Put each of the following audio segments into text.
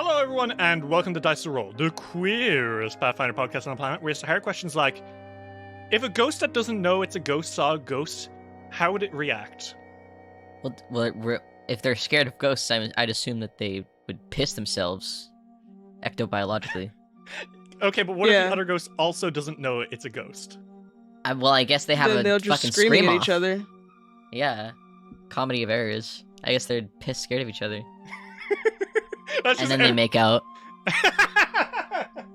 Hello, everyone, and welcome to Dice to Roll, the queerest Pathfinder podcast on the planet, where it's hard questions like, if a ghost that doesn't know it's a ghost saw a ghost, how would it react? Well, if they're scared of ghosts, I'd assume that they would piss themselves ectobiologically. Okay, but what if the other ghost also doesn't know it's a ghost? I guess they have they'll fucking just screaming scream at off. each other. Yeah, comedy of errors. I guess they're pissed scared of each other. And then they make out.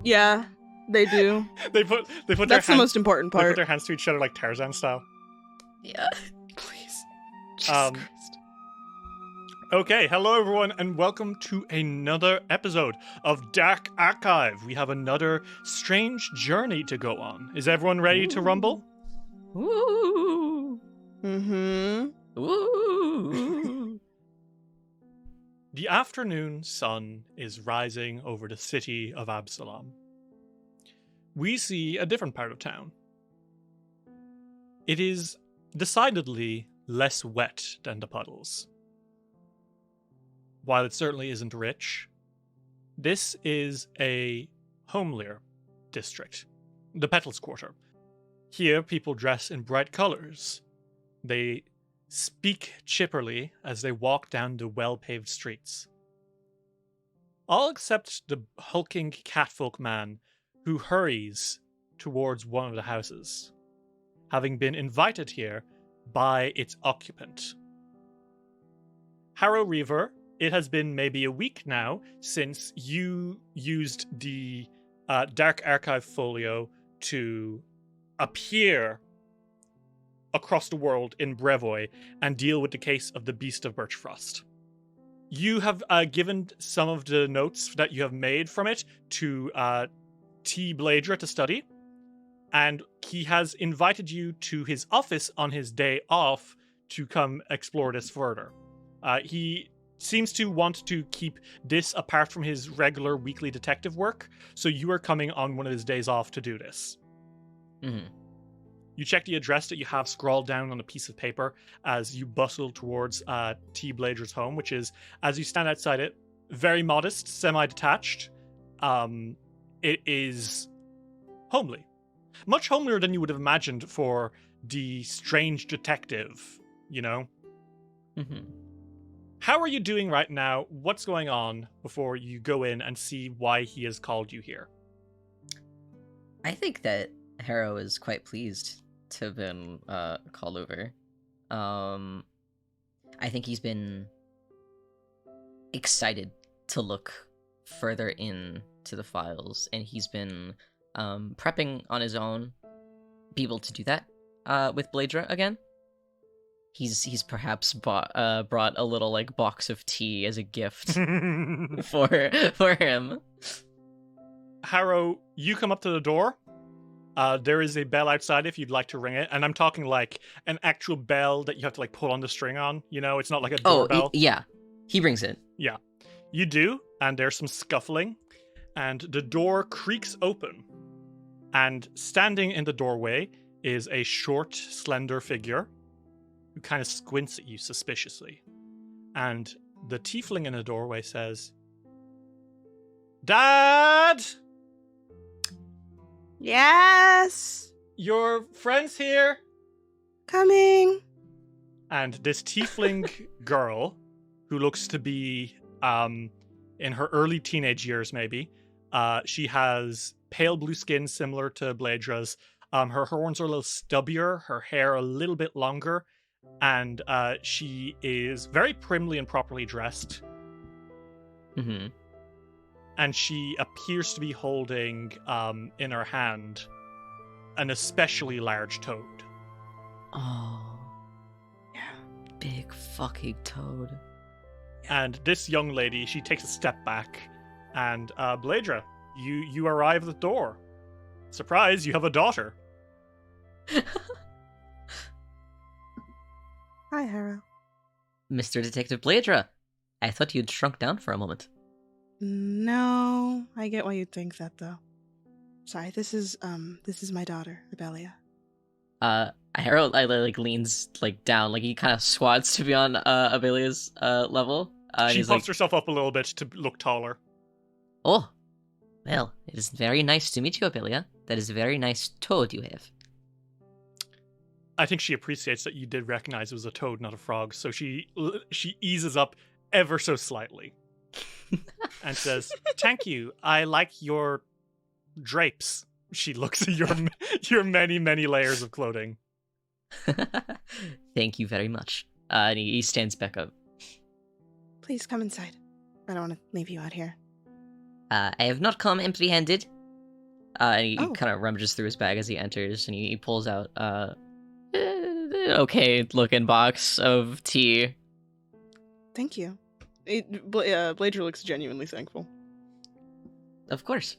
Yeah, they do. They put That's the most important They put part. their hands to each other like Tarzan style. Yeah. Please. Um, Okay, hello everyone, and welcome to another episode of Dark Archive. We have another strange journey to go on. Is everyone ready to rumble? Woo! Mm-hmm. Woo! The afternoon sun is rising over the city of Absalom. We see a different part of town. It is decidedly less wet than the puddles. While it certainly isn't rich, this is a homelier district, the Petals Quarter. Here, people dress in bright colors. They speak chipperly as they walk down the well-paved streets. All except the hulking catfolk man who hurries towards one of the houses, having been invited here by its occupant. Harrow-Reaver, it has been maybe a week now since you used the Dark Archive folio to appear across the world in Brevoy and deal with the case of the Beast of Birchfrost. You have given some of the notes that you have made from it to Bleydre to study, and he has invited you to his office on his day off to come explore this further. He seems to want to keep this apart from his regular weekly detective work, so you are coming on one of his days off to do this. Mm-hmm. You check the address that you have scrawled down on a piece of paper as you bustle towards Bleydre's home, which is, as you stand outside it, very modest, semi-detached. It is homely. Much homelier than you would have imagined for the strange detective, you know? Mm-hmm. How are you doing right now? What's going on before you go in and see why he has called you here? I think that Harrow is quite pleased to have been called over. I think he's been excited to look further into the files, and he's been prepping on his own, be able to do that with Bleydre again. He's perhaps brought a little like box of tea as a gift for him. Harrow, you come up to the door. There is a bell outside if you'd like to ring it, and I'm talking like an actual bell that you have to like pull on the string on. You know, it's not like a doorbell. Yeah, he brings it. Yeah, you do, and there's some scuffling, and the door creaks open, and standing in the doorway is a short, slender figure who kind of squints at you suspiciously, and the tiefling in the doorway says, "Dad! Yes! Your friend's here!" Coming! And this tiefling girl, who looks to be in her early teenage years maybe, she has pale blue skin similar to Bleydre's. Her horns are a little stubbier, her hair a little bit longer, and she is very primly and properly dressed. Mm-hmm. And she appears to be holding in her hand an especially large toad. Oh. Yeah. Big fucking toad. And this young lady, she takes a step back, and Bleydre, you arrive at the door. Surprise, you have a daughter. Hi, Harrow. Mr. Detective Bleydre, I thought you'd shrunk down for a moment. No, I get why you'd think that, though. Sorry, this is my daughter, Abelia. Harold like leans like down, like he kind of squats to be on Abelia's level. She he's puffs herself up a little bit to look taller. Oh, well, it is very nice to meet you, Abelia. That is a very nice toad you have. I think she appreciates that you did recognize it was a toad, not a frog, so she eases up ever so slightly and says, "Thank you. I like your drapes." She looks at your many, many layers of clothing. Thank you very much. And he stands back up. Please come inside. I don't want to leave you out here. I have not come empty-handed. And he Oh. kind of rummages through his bag as he enters, and he pulls out okay-looking box of tea. Thank you. Bleydre looks genuinely thankful. Of course.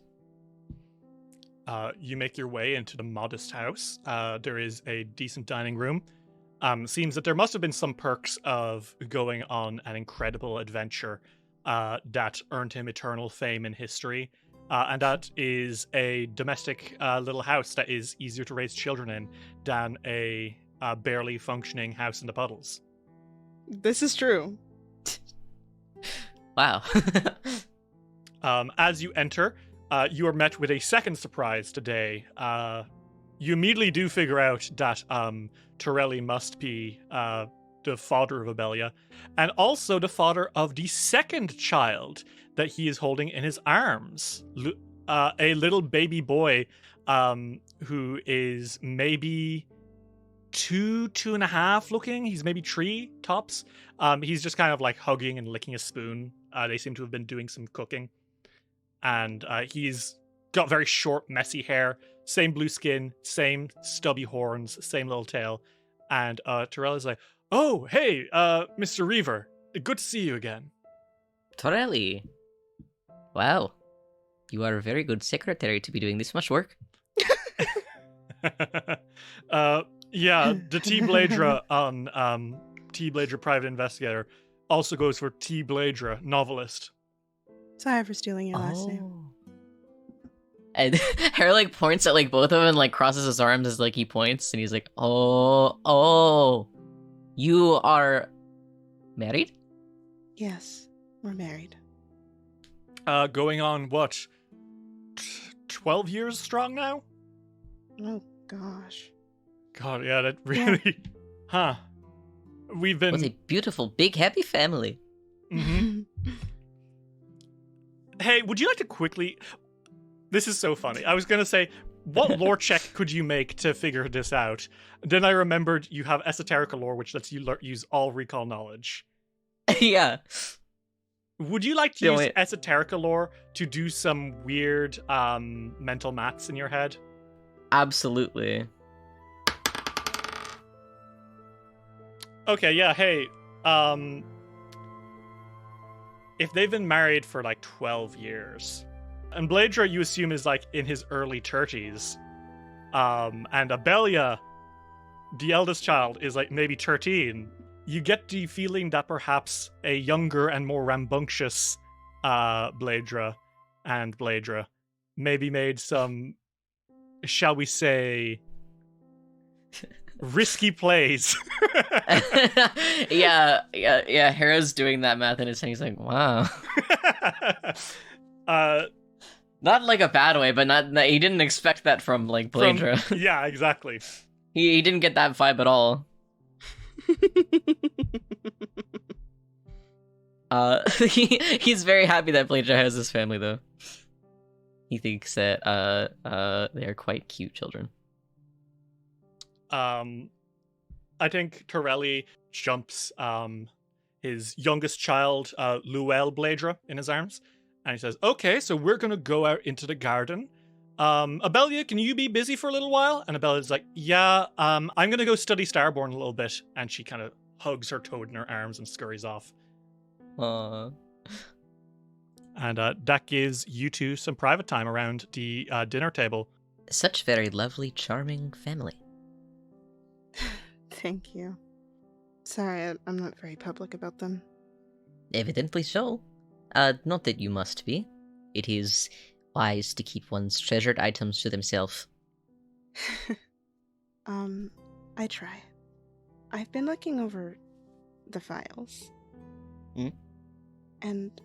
You make your way into the modest house. There is a decent dining room. Seems that there must have been some perks of going on an incredible adventure that earned him eternal fame in history. And that is a domestic little house that is easier to raise children in than a barely functioning house in the puddles. This is true. Wow. As you enter, you are met with a second surprise today. You immediately do figure out that Torelli must be the father of Abelia, and also the father of the second child that he is holding in his arms. A little baby boy who is maybe 2.5 looking. He's maybe 3 tops. He's just kind of like hugging and licking a spoon. They seem to have been doing some cooking. And he's got very short, messy hair, same blue skin, same stubby horns, same little tail. And Torella's like, "Oh, hey, Mr. Reaver, good to see you again." Torelli. Wow. You are a very good secretary to be doing this much work. Yeah, the T. Bleydre on T. Bleydre Private Investigator also goes for T. Bleydre Novelist. Sorry for stealing your last name. And Harry like points at like both of them and like crosses his arms as like he points, and he's like, oh, you are married? Yes, we're married. Going on what? 12 years strong now? Oh gosh. God, yeah, that really, huh? We've been. What a beautiful, big, happy family. Mm-hmm. Hey, would you like to quickly? This is so funny. I was gonna say, what lore check could you make to figure this out? Then I remembered you have esoteric lore, which lets you use all recall knowledge. Yeah. Would you like to use esoteric lore to do some weird mental maths in your head? Absolutely. Okay, yeah, hey, if they've been married for like 12 years, and Bleydre you assume is like in his early 30s, and Abelia, the eldest child, is like maybe 13, you get the feeling that perhaps a younger and more rambunctious Bleydre and Bleydre maybe made some, shall we say, risky plays. yeah. Harrow's doing that math in his head. He's like, wow. Not like a bad way, but not he didn't expect that from like Bleydre. Yeah, exactly. He didn't get that vibe at all. He's very happy that Bleydre has his family though. He thinks that they are quite cute children. I think Torelli jumps his youngest child, Luelle Bleydre, in his arms, and he says, "Okay, so we're gonna go out into the garden. Abelia, can you be busy for a little while?" And Abelia's like, "Yeah, I'm gonna go study Starborn a little bit," and she kind of hugs her toad in her arms and scurries off. Aww. And that gives you two some private time around the dinner table. Such very lovely, charming family. Thank you. Sorry, I'm not very public about them. Evidently so. Not that you must be. It is wise to keep one's treasured items to themselves. I try. I've been looking over the files. Hmm? And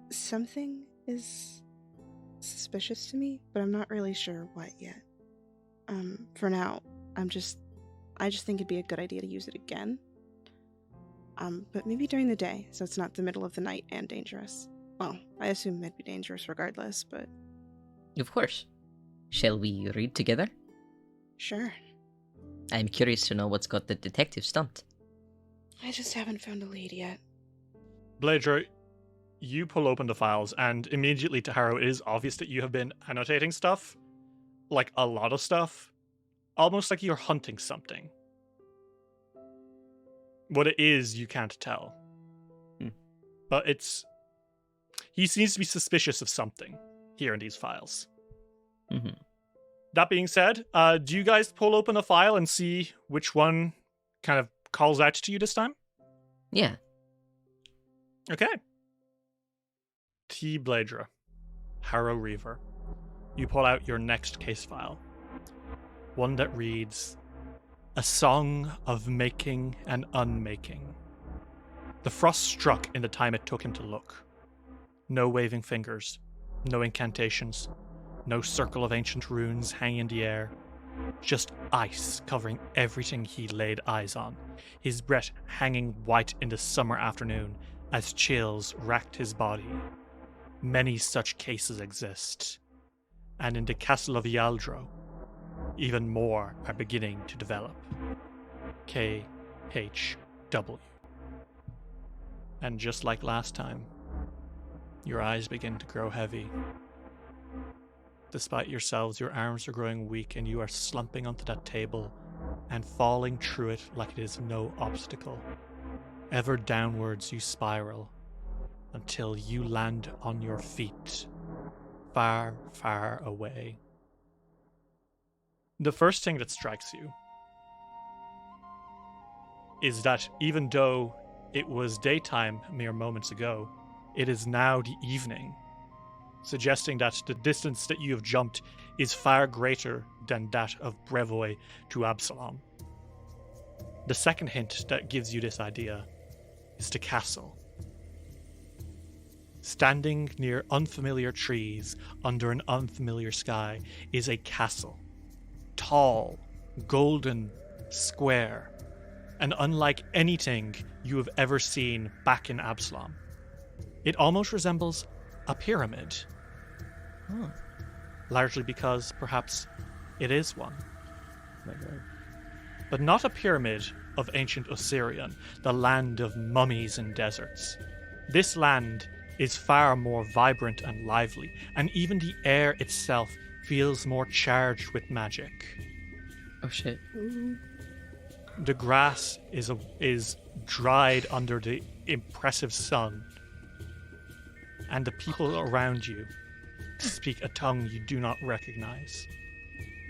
something is suspicious to me, but I'm not really sure what yet. For now, I just think it'd be a good idea to use it again. But maybe during the day, so it's not the middle of the night and dangerous. Well, I assume it'd be dangerous regardless, but... Of course. Shall we read together? Sure. I'm curious to know what's got the detective stumped. I just haven't found a lead yet. Bleydre, you pull open the files, and immediately to Harrow, it is obvious that you have been annotating stuff. Like, a lot of stuff. Almost like you're hunting something. What it is, you can't tell. But it's... He seems to be suspicious of something here in these files. Mm-hmm. That being said, do you guys pull open a file and see which one kind of calls out to you this time? Yeah. Okay. T. Bleydre, Harrow-Reaver. You pull out your next case file. One that reads, A Song of Making and Unmaking. The frost struck in the time it took him to look. No waving fingers, no incantations, no circle of ancient runes hanging in the air. Just ice covering everything he laid eyes on, his breath hanging white in the summer afternoon as chills racked his body. Many such cases exist, and in the castle of Yaldro, even more are beginning to develop. KHW. And just like last time, your eyes begin to grow heavy. Despite yourselves, your arms are growing weak and you are slumping onto that table and falling through it like it is no obstacle. Ever downwards you spiral until you land on your feet, far, far away. The first thing that strikes you is that even though it was daytime mere moments ago, it is now the evening, suggesting that the distance that you have jumped is far greater than that of Brevoy to Absalom. The second hint that gives you this idea is the castle. Standing near unfamiliar trees under an unfamiliar sky is a castle. Tall, golden, square, and unlike anything you have ever seen back in Absalom. It almost resembles a pyramid. Largely because, perhaps, it is one. But not a pyramid of ancient Osirian, the land of mummies and deserts. This land is far more vibrant and lively, and even the air itself feels more charged with magic. Oh shit. The grass is dried under the impressive sun, and the people around you speak a tongue you do not recognize.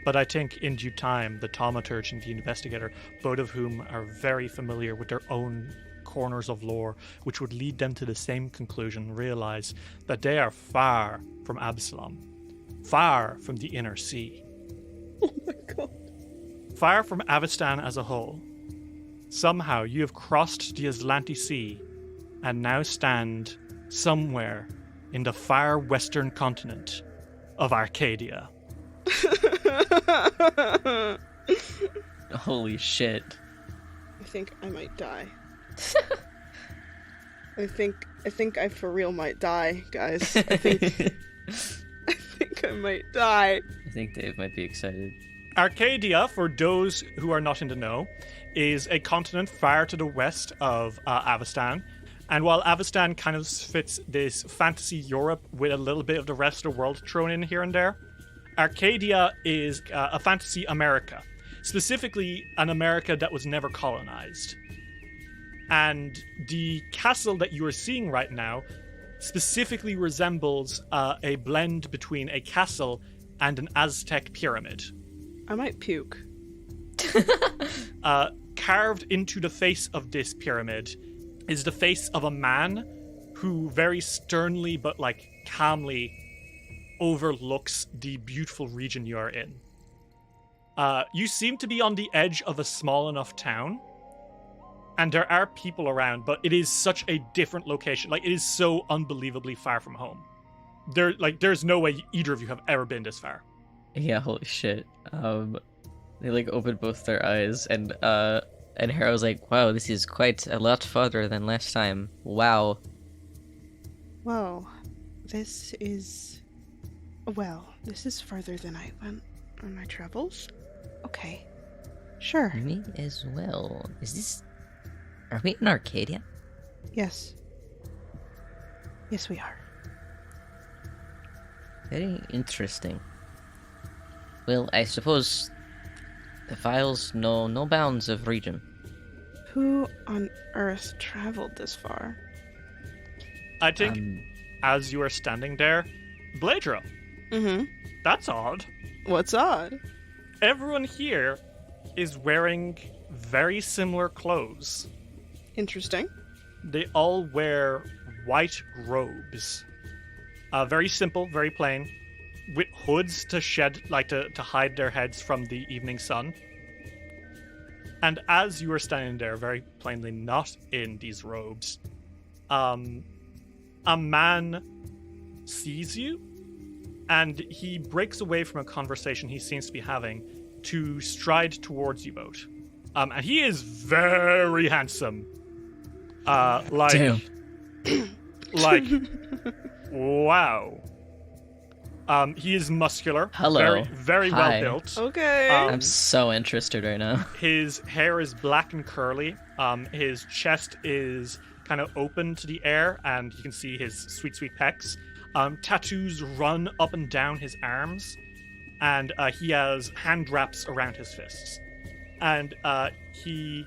But I think in due time, the thaumaturge and the investigator, both of whom are very familiar with their own corners of lore, which would lead them to the same conclusion, realize that they are far from Absalom, far from the inner sea. Oh my god. Far from Avestan as a whole. Somehow you have crossed the Aslanti Sea and now stand somewhere in the far western continent of Arcadia. Holy shit. I think I might die. I think I for real might die, guys. I think I might die. I think Dave might be excited. Arcadia, for those who are not in the know, is a continent far to the west of Avestan. And while Avestan kind of fits this fantasy Europe with a little bit of the rest of the world thrown in here and there, Arcadia is a fantasy America. Specifically, an America that was never colonized. And the castle that you are seeing right now specifically resembles a blend between a castle and an Aztec pyramid. I might puke. Carved into the face of this pyramid is the face of a man who very sternly but calmly overlooks the beautiful region you are in. You seem to be on the edge of a small enough town, and there are people around, but it is such a different location. It is so unbelievably far from home. there's no way either of you have ever been this far. Yeah, holy shit. They like open both their eyes, and Harrow's like, wow, this is quite a lot farther than last time. Wow. Whoa, this is further than I went on my travels. Okay, sure. Me as well. Are we in Arcadia? Yes. Yes, we are. Very interesting. Well, I suppose the files know no bounds of region. Who on earth traveled this far? I think as you are standing there, Bleydre, Mm-hmm. that's odd. What's odd? Everyone here is wearing very similar clothes. Interesting. They all wear white robes. Very simple, very plain, with hoods to to hide their heads from the evening sun. And as you are standing there, very plainly not in these robes, a man sees you, and he breaks away from a conversation he seems to be having to stride towards you both. And he is very handsome. Damn. Like, wow. He is muscular. Hello. Very, very well Hi. built. Okay. I'm so interested right now. His hair is black and curly. His chest is kind of open to the air, and you can see his sweet, sweet pecs. Tattoos run up and down his arms, and he has hand wraps around his fists. And he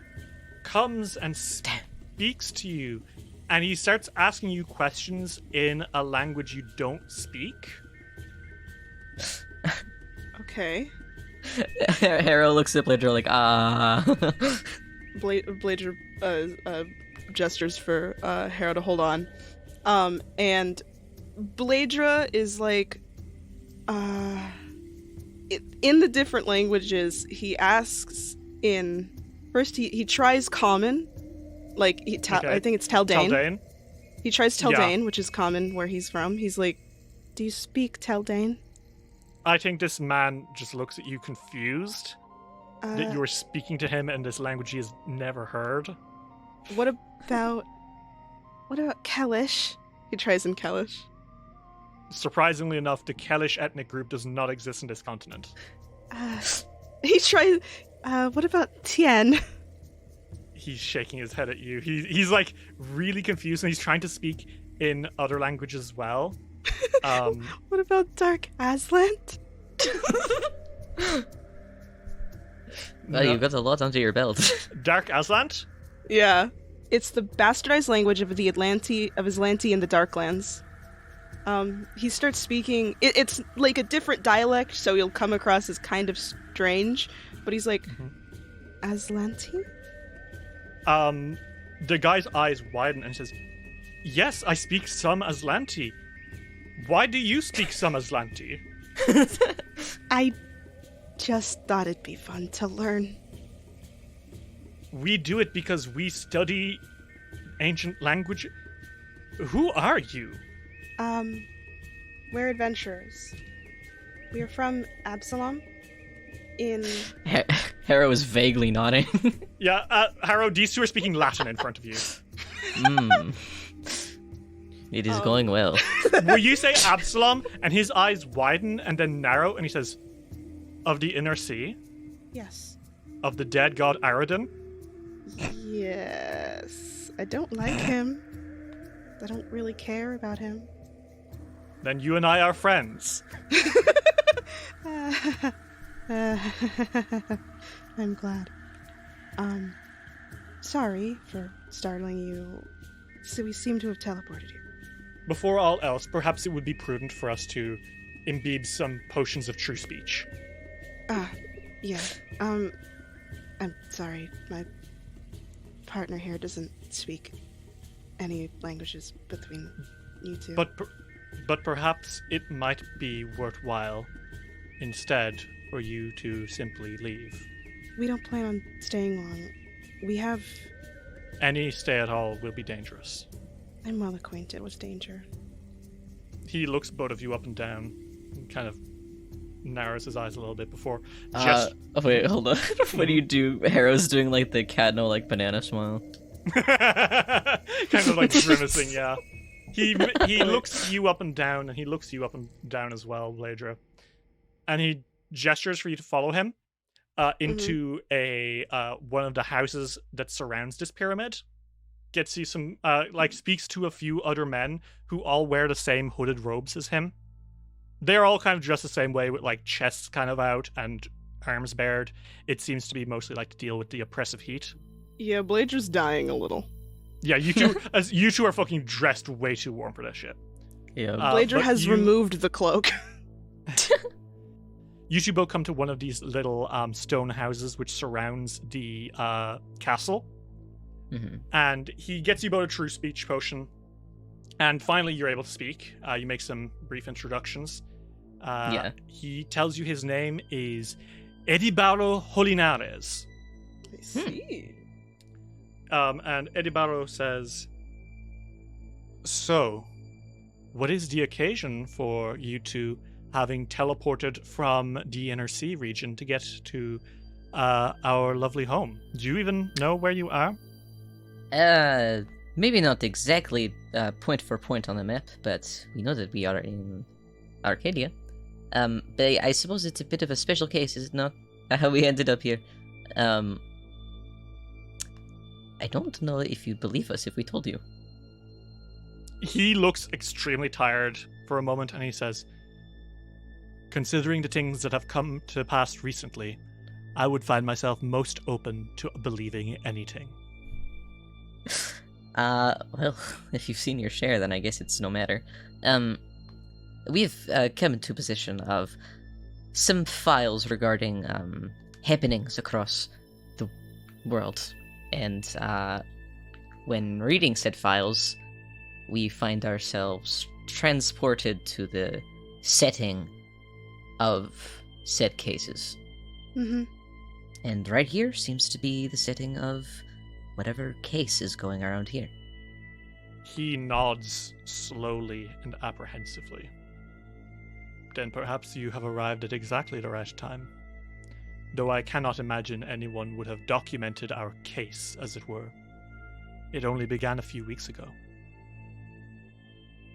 comes and speaks to you, and he starts asking you questions in a language you don't speak. Okay. Harrow looks at Bleydre like, Bleydre gestures for Harrow to hold on. And Bleydre is like, in the different languages, he asks in... First, he tries common. Like, Okay. I think it's Taldane. Taldane? He tries Yeah. Taldane, which is common where he's from. He's like, do you speak Taldane? I think this man just looks at you confused that you are speaking to him in this language he has never heard. What about Kelish? He tries in Kelish. Surprisingly enough, the Kelish ethnic group does not exist in this continent. He tries. What about Tien? He's shaking his head at you. He's like really confused, and he's trying to speak in other languages as well. What about Dark Aslant? well, you've got a lot under your belt. Dark Aslant? Yeah, it's the bastardized language of the Aslanti in the Darklands. He starts speaking. It's like a different dialect, so he'll come across as kind of strange. But he's like, Aslanti? The guy's eyes widen and says, "Yes, I speak some Aslanti. Why do you speak some Aslanti?" I just thought it'd be fun to learn. We do it because we study ancient language. Who are you? We're adventurers. We are from Absalom. In Harrow is vaguely nodding. Yeah, Harrow, these two are speaking Latin in front of you. It is going well. Will you say Absalom, and his eyes widen and then narrow, and he says, "Of the inner sea? yes, Of the dead god Aradin?" yes. I don't like him. I don't really care about him. Then you and I are friends. I'm glad. Sorry for startling you. So we seem to have teleported here. Before all else, perhaps it would be prudent for us to imbibe some potions of true speech. Yeah. I'm sorry. My partner here doesn't speak any languages between you two. But perhaps it might be worthwhile instead for you to simply leave. We don't plan on staying long. We have... Any stay at all will be dangerous. I'm well acquainted with danger. He looks both of you up and down, and kind of narrows his eyes a little bit before just... Wait, hold on. What do you do? Harrow's doing like the cat no like banana smile. kind of like grimacing, yeah. He looks you up and down, and he looks you up and down as well, Bleydre. And he gestures for you to follow him into a one of the houses that surrounds this pyramid. Gets you some, speaks to a few other men who all wear the same hooded robes as him. They're all kind of dressed the same way, with like chests kind of out and arms bared. It seems to be mostly like to deal with the oppressive heat. Yeah, Bleydre's dying a little. Yeah, you two are fucking dressed way too warm for that shit. Yeah, Bleydre has removed the cloak. You two both come to one of these little stone houses which surrounds the castle. Mm-hmm. And he gets you both a true speech potion. And finally, you're able to speak. You make some brief introductions. He tells you his name is Xopatl.Linares. I see. And Xopatl says, "So, what is the occasion for you two having teleported from the Inner Sea region to get to our lovely home? Do you even know where you are?" Maybe not exactly point for point on the map, but we know that we are in Arcadia. But I suppose it's a bit of a special case, is it not? How we ended up here. I don't know if you'd believe us if we told you. He looks extremely tired for a moment, and he says, "Considering the things that have come to pass recently, I would find myself most open to believing anything." Well, if you've seen your share, then I guess it's no matter. We've come into possession of some files regarding happenings across the world, and when reading said files, we find ourselves transported to the setting of said cases. Mm-hmm. And right here seems to be the setting of whatever case is going around here. He nods slowly and apprehensively. "Then perhaps you have arrived at exactly the right time. Though I cannot imagine anyone would have documented our case, as it were. It only began a few weeks ago.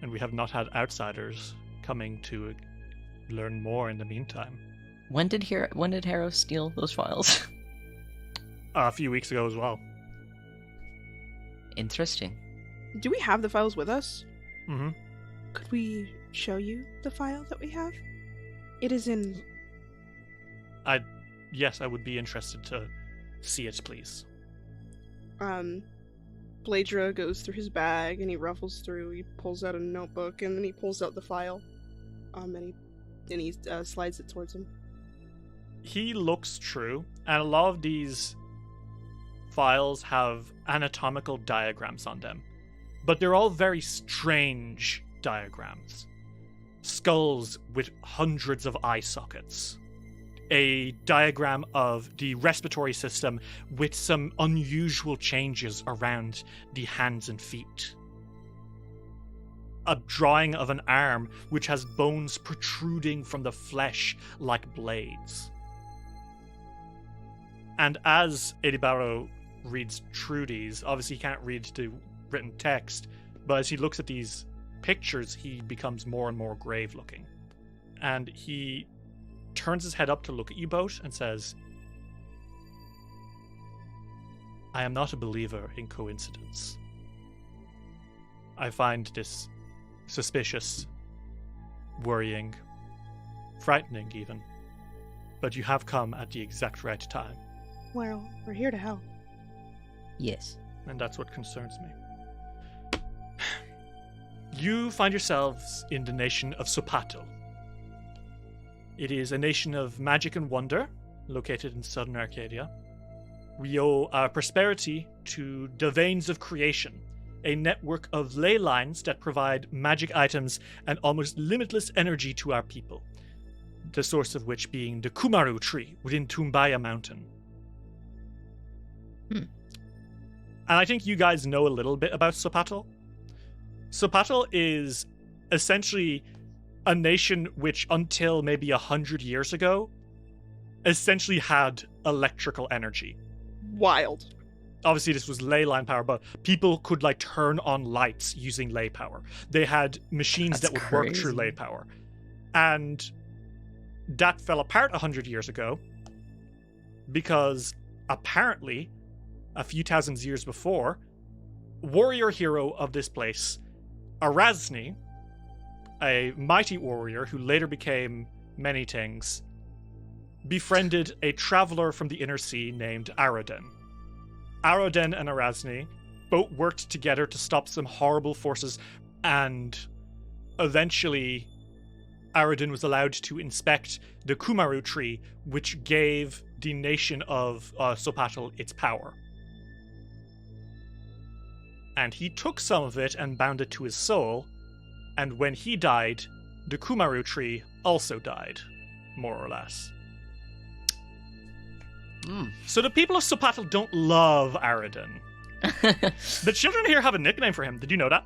And we have not had outsiders coming to learn more in the meantime." When did Harrow steal those files? A few weeks ago as well. Interesting. Do we have the files with us? Mm-hmm. Could we show you the file that we have? It is in... Yes, I would be interested to see it, please. Bleydre goes through his bag and he ruffles through, he pulls out a notebook, and then he pulls out the file. And he slides it towards him. He looks true, and a lot of these files have anatomical diagrams on them, but they're all very strange diagrams. Skulls with hundreds of eye sockets. A diagram of the respiratory system with some unusual changes around the hands and feet. A drawing of an arm which has bones protruding from the flesh like blades. And as Xopatl reads through these, obviously he can't read the written text, but as he looks at these pictures, he becomes more and more grave looking. And he turns his head up to look at you both and says, "I am not a believer in coincidence. I find this suspicious, worrying, frightening even, but you have come at the exact right time. Well, we're here to help." Yes. And that's what concerns me. You find yourselves in the nation of Xopatl. It is a nation of magic and wonder, located in southern Arcadia. We owe our prosperity to the Veins of Creation, a network of ley lines that provide magic items and almost limitless energy to our people, the source of which being the Kumaru tree within Tumbaya Mountain. And I think you guys know a little bit about Xopatl. Xopatl is essentially a nation which, until maybe 100 years ago, essentially had electrical energy. Wild. Obviously, this was ley line power, but people could like turn on lights using ley power. They had machines That's that would work crazy. through ley power. And that fell apart 100 years ago because apparently, a few thousand years before, warrior hero of this place, Erasni, a mighty warrior who later became many things, befriended a traveler from the inner sea named Aroden. Aroden and Erasni both worked together to stop some horrible forces, and eventually Aroden was allowed to inspect the Kumaru tree, which gave the nation of Xopatl its power. And he took some of it and bound it to his soul, and when he died, the Kumaru tree also died, more or less. So the people of Xopatl don't love Aroden. The children here have a nickname for him. Did you know that?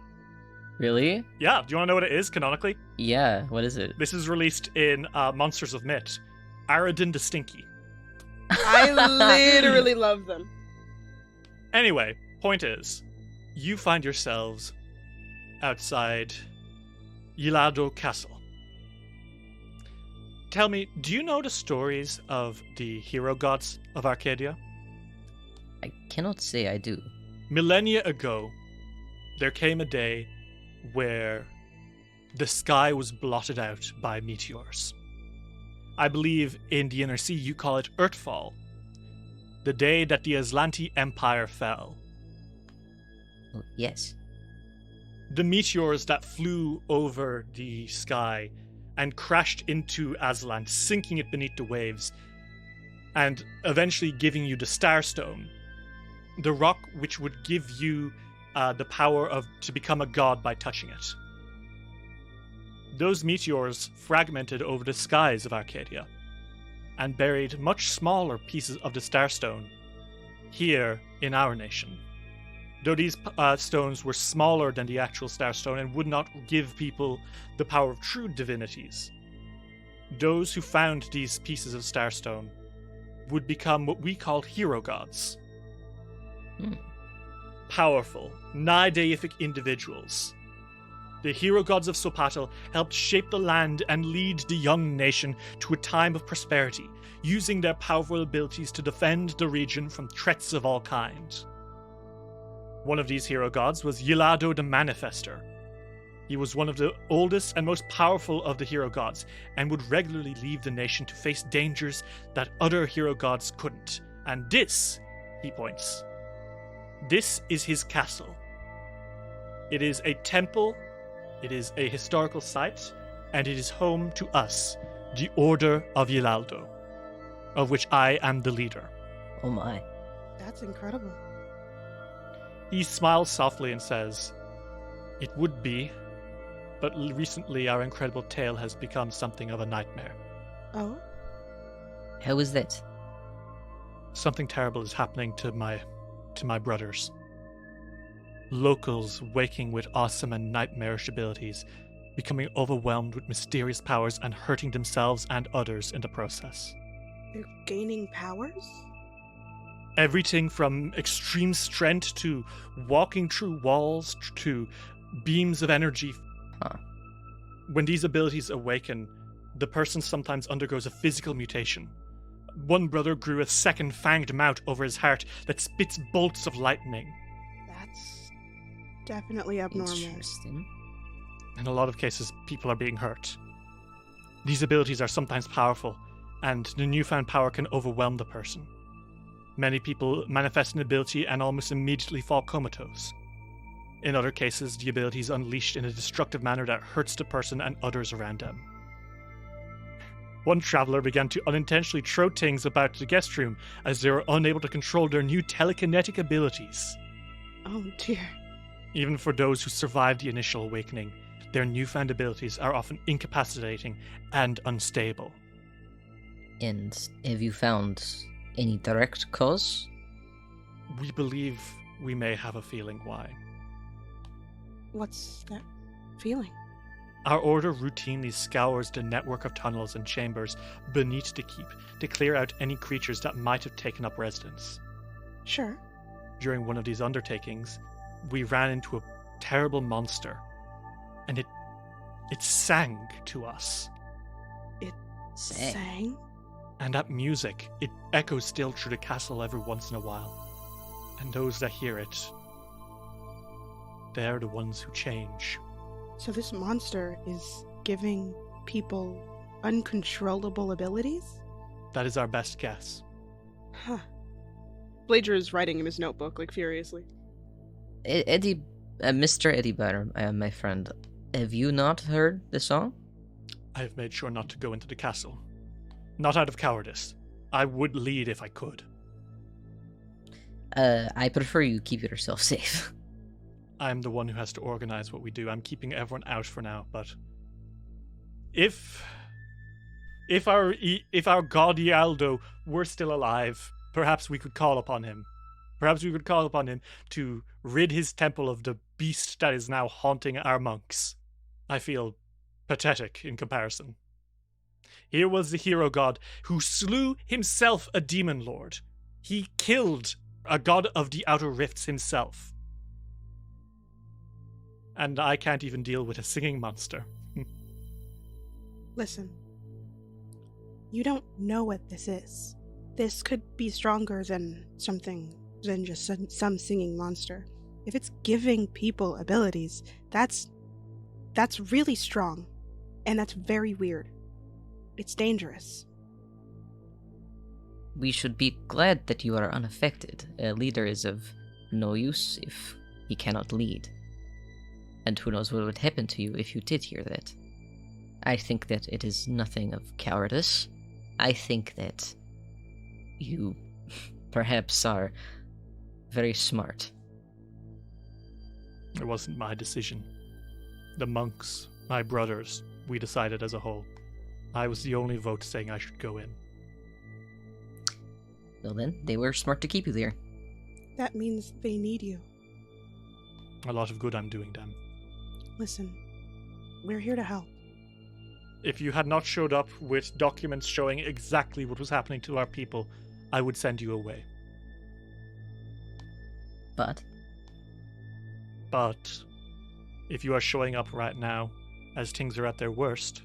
Really? Yeah, do you want to know what it is canonically? Yeah, what is it? This is released in Monsters of Myth. Aroden the Stinky. I literally love them. Anyway, point is, you find yourselves outside Yilado Castle. Tell me, do you know the stories of the hero gods of Arcadia? I cannot say I do. Millennia ago, there came a day where the sky was blotted out by meteors. I believe in the Inner Sea you call it Earthfall, the day that the Aslanti Empire fell. Oh, yes. The meteors that flew over the sky and crashed into Aslan, sinking it beneath the waves, and eventually giving you the Starstone, the rock which would give you the power to become a god by touching it. Those meteors fragmented over the skies of Arcadia and buried much smaller pieces of the Starstone here in our nation. Though these stones were smaller than the actual Starstone and would not give people the power of true divinities, those who found these pieces of Starstone would become what we call hero gods. Powerful, nigh-deific individuals. The hero gods of Xopatl helped shape the land and lead the young nation to a time of prosperity, using their powerful abilities to defend the region from threats of all kinds. One of these hero gods was Yilado the Manifester. He was one of the oldest and most powerful of the hero gods, and would regularly leave the nation to face dangers that other hero gods couldn't. And this, he points, this is his castle. It is a temple, it is a historical site, and it is home to us, the Order of Yilado, of which I am the leader. Oh my. That's incredible. He smiles softly and says, "It would be, but recently our incredible tale has become something of a nightmare. Oh? How is that? Something terrible is happening to my brothers. Locals waking with awesome and nightmarish abilities, becoming overwhelmed with mysterious powers and hurting themselves and others in the process. They're gaining powers? Everything from extreme strength to walking through walls to beams of energy. Huh. When these abilities awaken, the person sometimes undergoes a physical mutation. One brother grew a second fanged mouth over his heart that spits bolts of lightning. That's definitely abnormal. Interesting. In a lot of cases, people are being hurt. These abilities are sometimes powerful, and the newfound power can overwhelm the person. Many people manifest an ability and almost immediately fall comatose. In other cases, the ability is unleashed in a destructive manner that hurts the person and others around them. One traveler began to unintentionally throw things about the guest room as they were unable to control their new telekinetic abilities. Oh dear. Even for those who survived the initial awakening, their newfound abilities are often incapacitating and unstable. And have you found any direct cause? We believe we may have a feeling why. What's that feeling? Our order routinely scours the network of tunnels and chambers beneath the keep to clear out any creatures that might have taken up residence. Sure. During one of these undertakings, we ran into a terrible monster, and it sang to us. It sang? And that music, it echoes still through the castle every once in a while. And those that hear it, they're the ones who change. So this monster is giving people uncontrollable abilities? That is our best guess. Huh. Bleydre is writing in his notebook, like, furiously. Mr. Eddie Butter, my friend, have you not heard the song? I have made sure not to go into the castle. Not out of cowardice. I would lead if I could. I prefer you keep yourself safe. I'm the one who has to organize what we do. I'm keeping everyone out for now, but if our god Ialdo were still alive, perhaps we could call upon him. Perhaps we could call upon him to rid his temple of the beast that is now haunting our monks. I feel pathetic in comparison. Here was the hero god who slew himself a demon lord. He killed a god of the outer rifts himself. And I can't even deal with a singing monster. Listen. You don't know what this is. This could be stronger than something, than just some singing monster. If it's giving people abilities, that's really strong. And that's very weird. It's dangerous. We should be glad that you are unaffected. A leader is of no use if he cannot lead. And who knows what would happen to you if you did hear that. I think that it is nothing of cowardice. I think that you perhaps are very smart. It wasn't my decision. The monks, my brothers, we decided as a whole. I was the only vote saying I should go in. Well then, they were smart to keep you there. That means they need you. A lot of good I'm doing them. Listen, we're here to help. If you had not showed up with documents showing exactly what was happening to our people, I would send you away. But if you are showing up right now, as things are at their worst,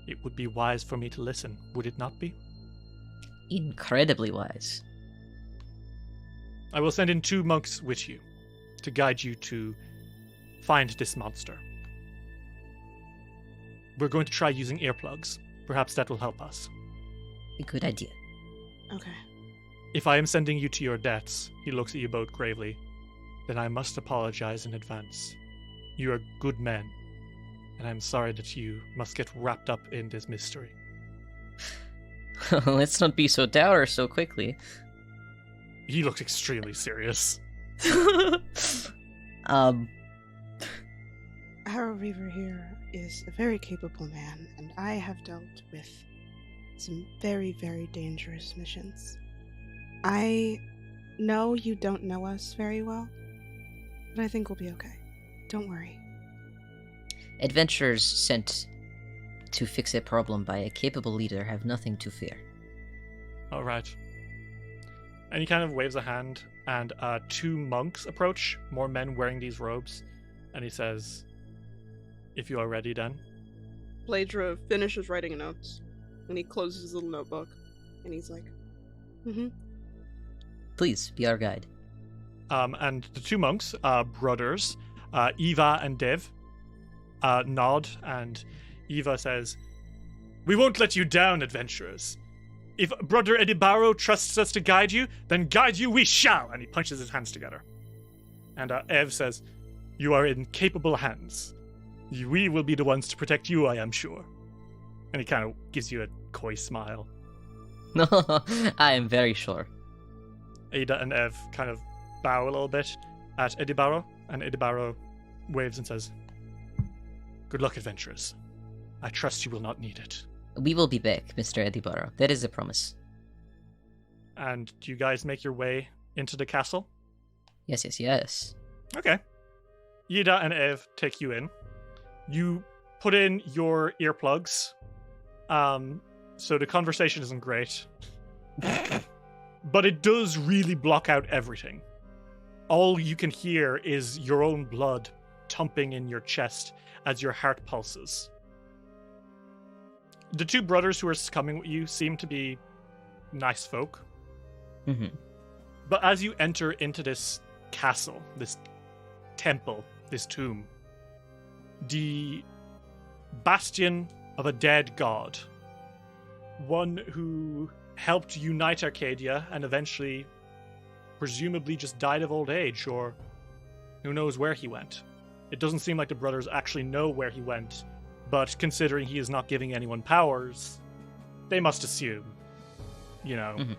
it would be wise for me to listen, would it not be? incredibly wise. I will send in 2 monks with you to guide you to find this monster. We're going to try using earplugs. Perhaps that will help us. A good idea. Okay. If I am sending you to your deaths, he looks at you both gravely, then I must apologize in advance. You are good men, and I'm sorry that you must get wrapped up in this mystery. Let's not be so dour so quickly. He looked extremely serious. Harrow-Reaver here is a very capable man, and I have dealt with some very, very dangerous missions. I know you don't know us very well, but I think we'll be okay. Don't worry. Adventurers sent to fix a problem by a capable leader have nothing to fear. All right. And he kind of waves a hand, and 2 monks approach, more men wearing these robes, and he says, "If you are ready, then." Bleydre finishes writing notes, and he closes his little notebook, and he's like, Please, be our guide. And the 2 monks, brothers, Eva and Dev, nod, and Eva says, "We won't let you down, adventurers. If Brother Edibaro trusts us to guide you, then guide you we shall!" And he punches his hands together. And Ev says, "You are in capable hands. We will be the ones to protect you, I am sure." And he kind of gives you a coy smile. No, I am very sure. Ada and Ev kind of bow a little bit at Edibaro, and Edibaro waves and says, "Good luck, adventurers. I trust you will not need it." We will be back, Mr. Edibaro. That is a promise. And do you guys make your way into the castle? Yes. Okay. Yida and Ev take you in. You put in your earplugs, so the conversation isn't great. But it does really block out everything. All you can hear is your own blood thumping in your chest as your heart pulses. The two brothers who are coming with you seem to be nice folk. Mm-hmm. But as you enter into this castle, this temple, this tomb, the bastion of a dead god, one who helped unite Arcadia and eventually, presumably, just died of old age, or who knows where he went. It doesn't seem like the brothers actually know where he went, but considering he is not giving anyone powers, they must assume, you know. Mm-hmm.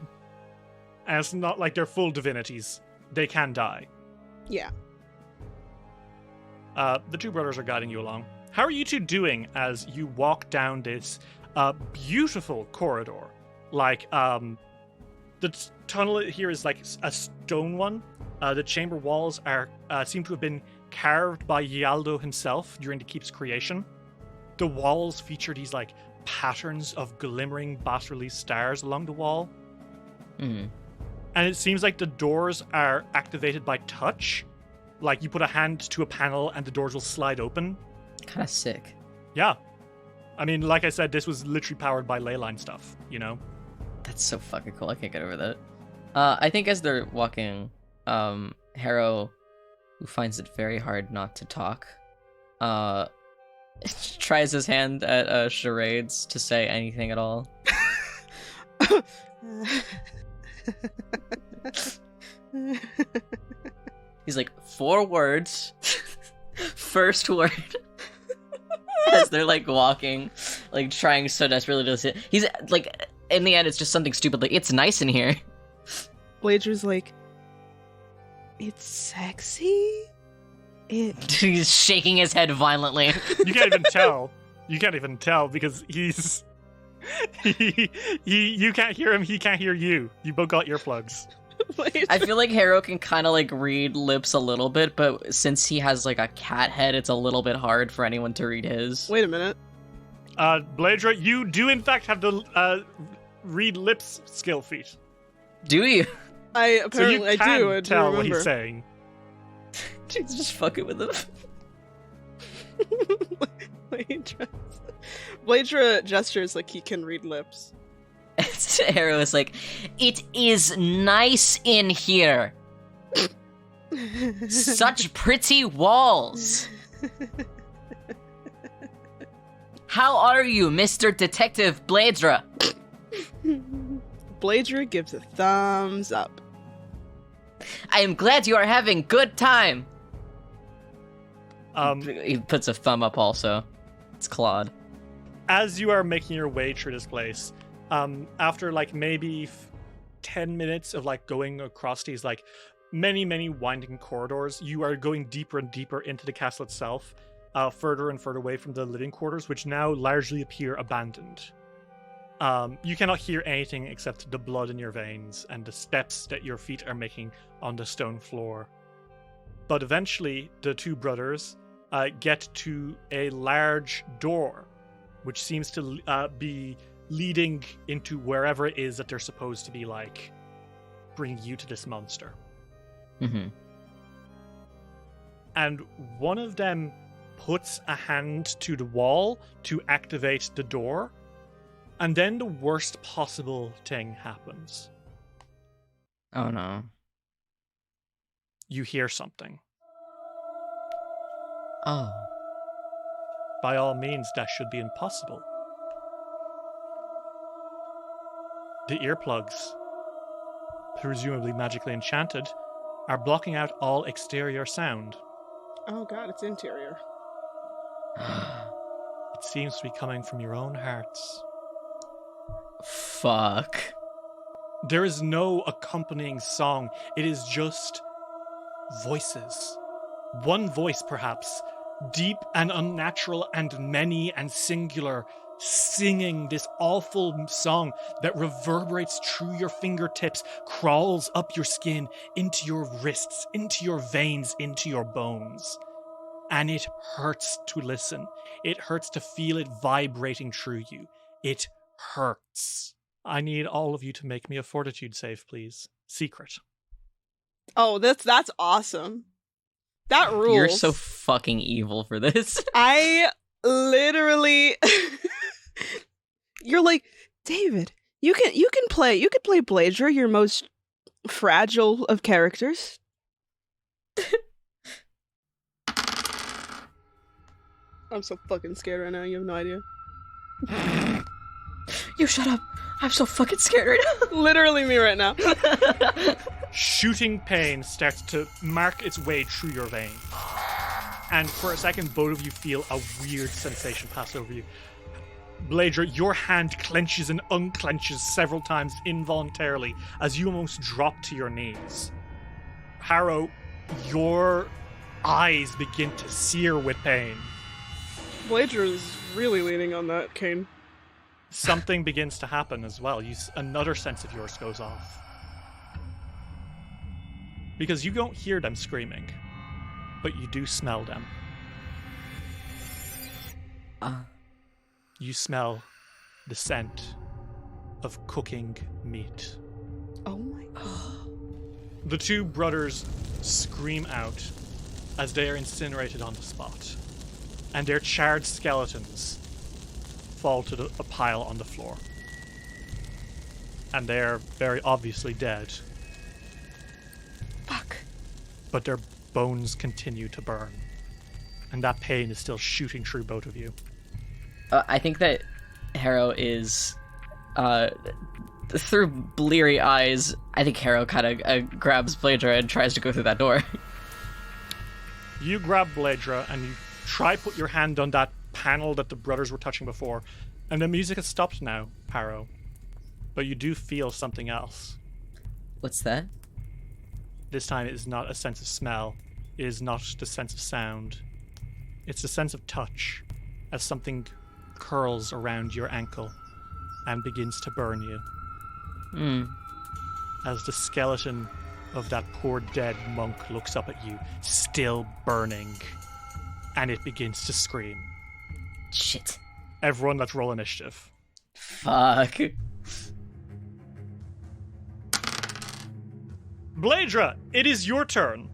And it's not like they're full divinities. They can die. Yeah. The two brothers are guiding you along. How are you two doing as you walk down this beautiful corridor? Like, the tunnel here is like a stone one. The chamber walls are seem to have been carved by Yaldo himself during the keep's creation. The walls feature these like patterns of glimmering bas-relief stars along the wall. Mm-hmm. And it seems like the doors are activated by touch. Like you put a hand to a panel and the doors will slide open. Kind of sick. Yeah. I mean, like I said, this was literally powered by leyline stuff, you know? That's so fucking cool. I can't get over that. I think as they're walking, Harrow, who finds it very hard not to talk, tries his hand at charades to say anything at all. He's like, 4 words. First word. As they're like walking, like trying so desperately to sit. He's like, in the end, it's just something stupid like, it's nice in here. Bleydre's like, it's sexy? He's shaking his head violently. You can't even tell. You can't even tell because he's... you can't hear him, he can't hear you. You both got earplugs. I feel like Harrow can kind of like read lips a little bit, but since he has like a cat head, it's a little bit hard for anyone to read his. Wait a minute. Bleydre, you do in fact have the read lips skill feat. Do you? I apparently so you I do tell remember. what he's saying. She's just fucking with him. Bleydre gestures like he can read lips. Harrow is like, it is nice in here. Such pretty walls. How are you, Mr. Detective Bleydre? Bleydre gives a thumbs up. I am glad you are having good time. He puts a thumb up also. It's Claude. As you are making your way through this place, after like maybe 10 minutes of like going across these like many winding corridors, you are going deeper and deeper into the castle itself, further and further away from the living quarters, which now largely appear abandoned. You cannot hear anything except the blood in your veins and the steps that your feet are making on the stone floor. But eventually, the two brothers get to a large door, which seems to be leading into wherever it is that they're supposed to be, like, bringing you to this monster. Mm-hmm. And one of them puts a hand to the wall to activate the door, and then the worst possible thing happens. Oh no. You hear something. Oh. By all means, that should be impossible. The earplugs, presumably magically enchanted, are blocking out all exterior sound. Oh god, it's interior. It seems to be coming from your own hearts. Fuck. There is no accompanying song. It is just voices. One voice, perhaps, deep and unnatural and many and singular, singing this awful song that reverberates through your fingertips, crawls up your skin, into your wrists, into your veins, into your bones. and it hurts to listen. It hurts to feel it vibrating through you. It hurts. I need all of you to make me a fortitude save, please. Secret. Oh, that's awesome. That rules. You're so fucking evil for this. I literally You're like, David, you could play Bleydre, your most fragile of characters. I'm so fucking scared right now, you have no idea. You shut up. I'm so fucking scared right now. Literally me right now. Shooting pain starts to mark its way through your vein. And for a second, both of you feel a weird sensation pass over you. Bleydre, your hand clenches and unclenches several times involuntarily as you almost drop to your knees. Harrow, your eyes begin to sear with pain. Bleydre is really leaning on that cane. Something begins to happen as well. Another sense of yours goes off. Because you don't hear them screaming, but you do smell them. You smell the scent of cooking meat. Oh my god. The two brothers scream out as they are incinerated on the spot, and their charred skeletons fall to a pile on the floor. And they're very obviously dead. Fuck. But their bones continue to burn, and that pain is still shooting through both of you. I think that Harrow is, through bleary eyes, I think Harrow kind of grabs Bleydre and tries to go through that door. You grab Bleydre and you try put your hand on that panel that the brothers were touching before, and the music has stopped now, Harrow. But you do feel something else. What's that? This time it is not a sense of smell. It is not the sense of sound. It's the sense of touch, as something curls around your ankle and begins to burn you. As the skeleton of that poor dead monk looks up at you, still burning, and it begins to scream. Shit. Everyone, let's roll initiative. Fuck. Bleydre, it is your turn.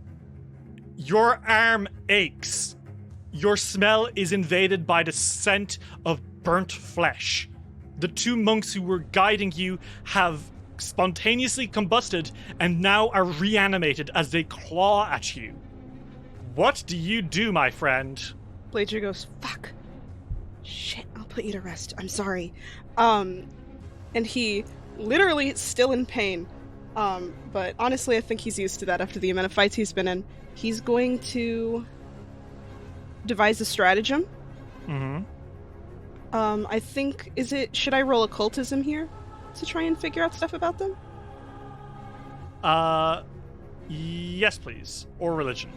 Your arm aches. Your smell is invaded by the scent of burnt flesh. The two monks who were guiding you have spontaneously combusted and now are reanimated as they claw at you. What do you do, my friend? Bleydre goes, fuck. Shit, I'll put you to rest. I'm sorry. And he literally still in pain. But honestly, I think he's used to that after the amount of fights he's been in. He's going to devise a stratagem. I think, should I roll occultism here to try and figure out stuff about them? Yes, please. Or religion.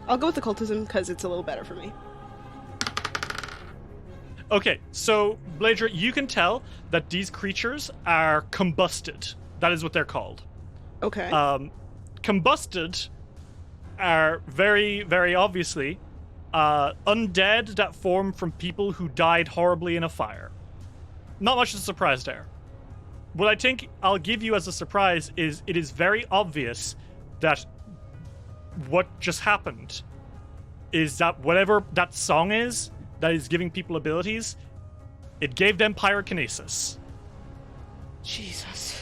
I'll go with occultism because it's a little better for me. Okay, so, Bleydre, you can tell that these creatures are combusted. That is what they're called. Okay. Combusted are very, very obviously undead that form from people who died horribly in a fire. Not much of a surprise there. What I think I'll give you as a surprise is it is very obvious that what just happened is that whatever that song is that is giving people abilities, it gave them pyrokinesis. Jesus.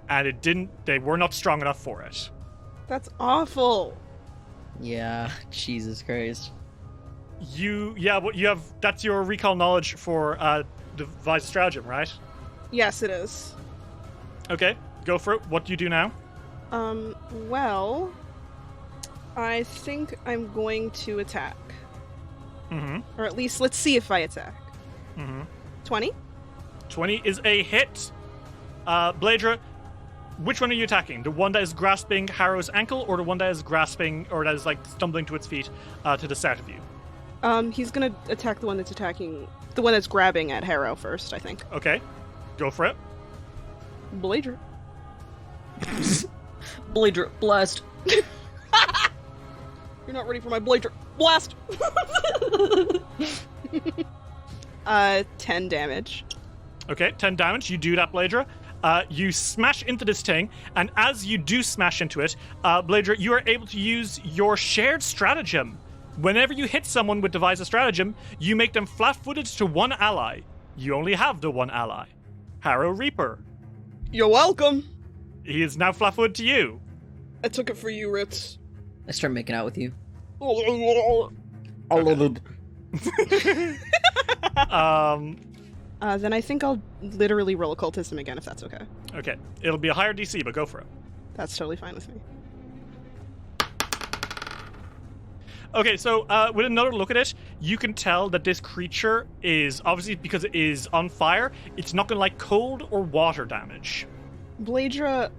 And they were not strong enough for it. That's awful. Yeah, Jesus Christ. That's your recall knowledge for devise stratagem, right? Yes, it is. Okay, go for it. What do you do now? Well, I think I'm going to attack. Or at least, let's see if I attack. 20? 20 is a hit. Bleydre, which one are you attacking? The one that is grasping Harrow's ankle, or the one that is grasping, or that is like stumbling to its feet to the start of you? He's gonna attack the one that's grabbing at Harrow first, I think. Okay, go for it. Bleydre. Bleydre, blast. You're not ready for my Bleydre. Blast! 10 damage. Okay, 10 damage. You do that, Bleydre. You smash into this thing, and as you do smash into it, Bleydre, you are able to use your shared stratagem. Whenever you hit someone with devise a stratagem, you make them flat-footed to one ally. You only have the one ally. Harrow-Reaver. You're welcome. He is now flat-footed to you. I took it for you, Ritz. I start making out with you. Then I think I'll literally roll occultism again, if that's okay. Okay, it'll be a higher DC, but go for it. That's totally fine with me. Okay, so with another look at it, you can tell that this creature is, obviously because it is on fire, it's not going to like cold or water damage. Bleydre,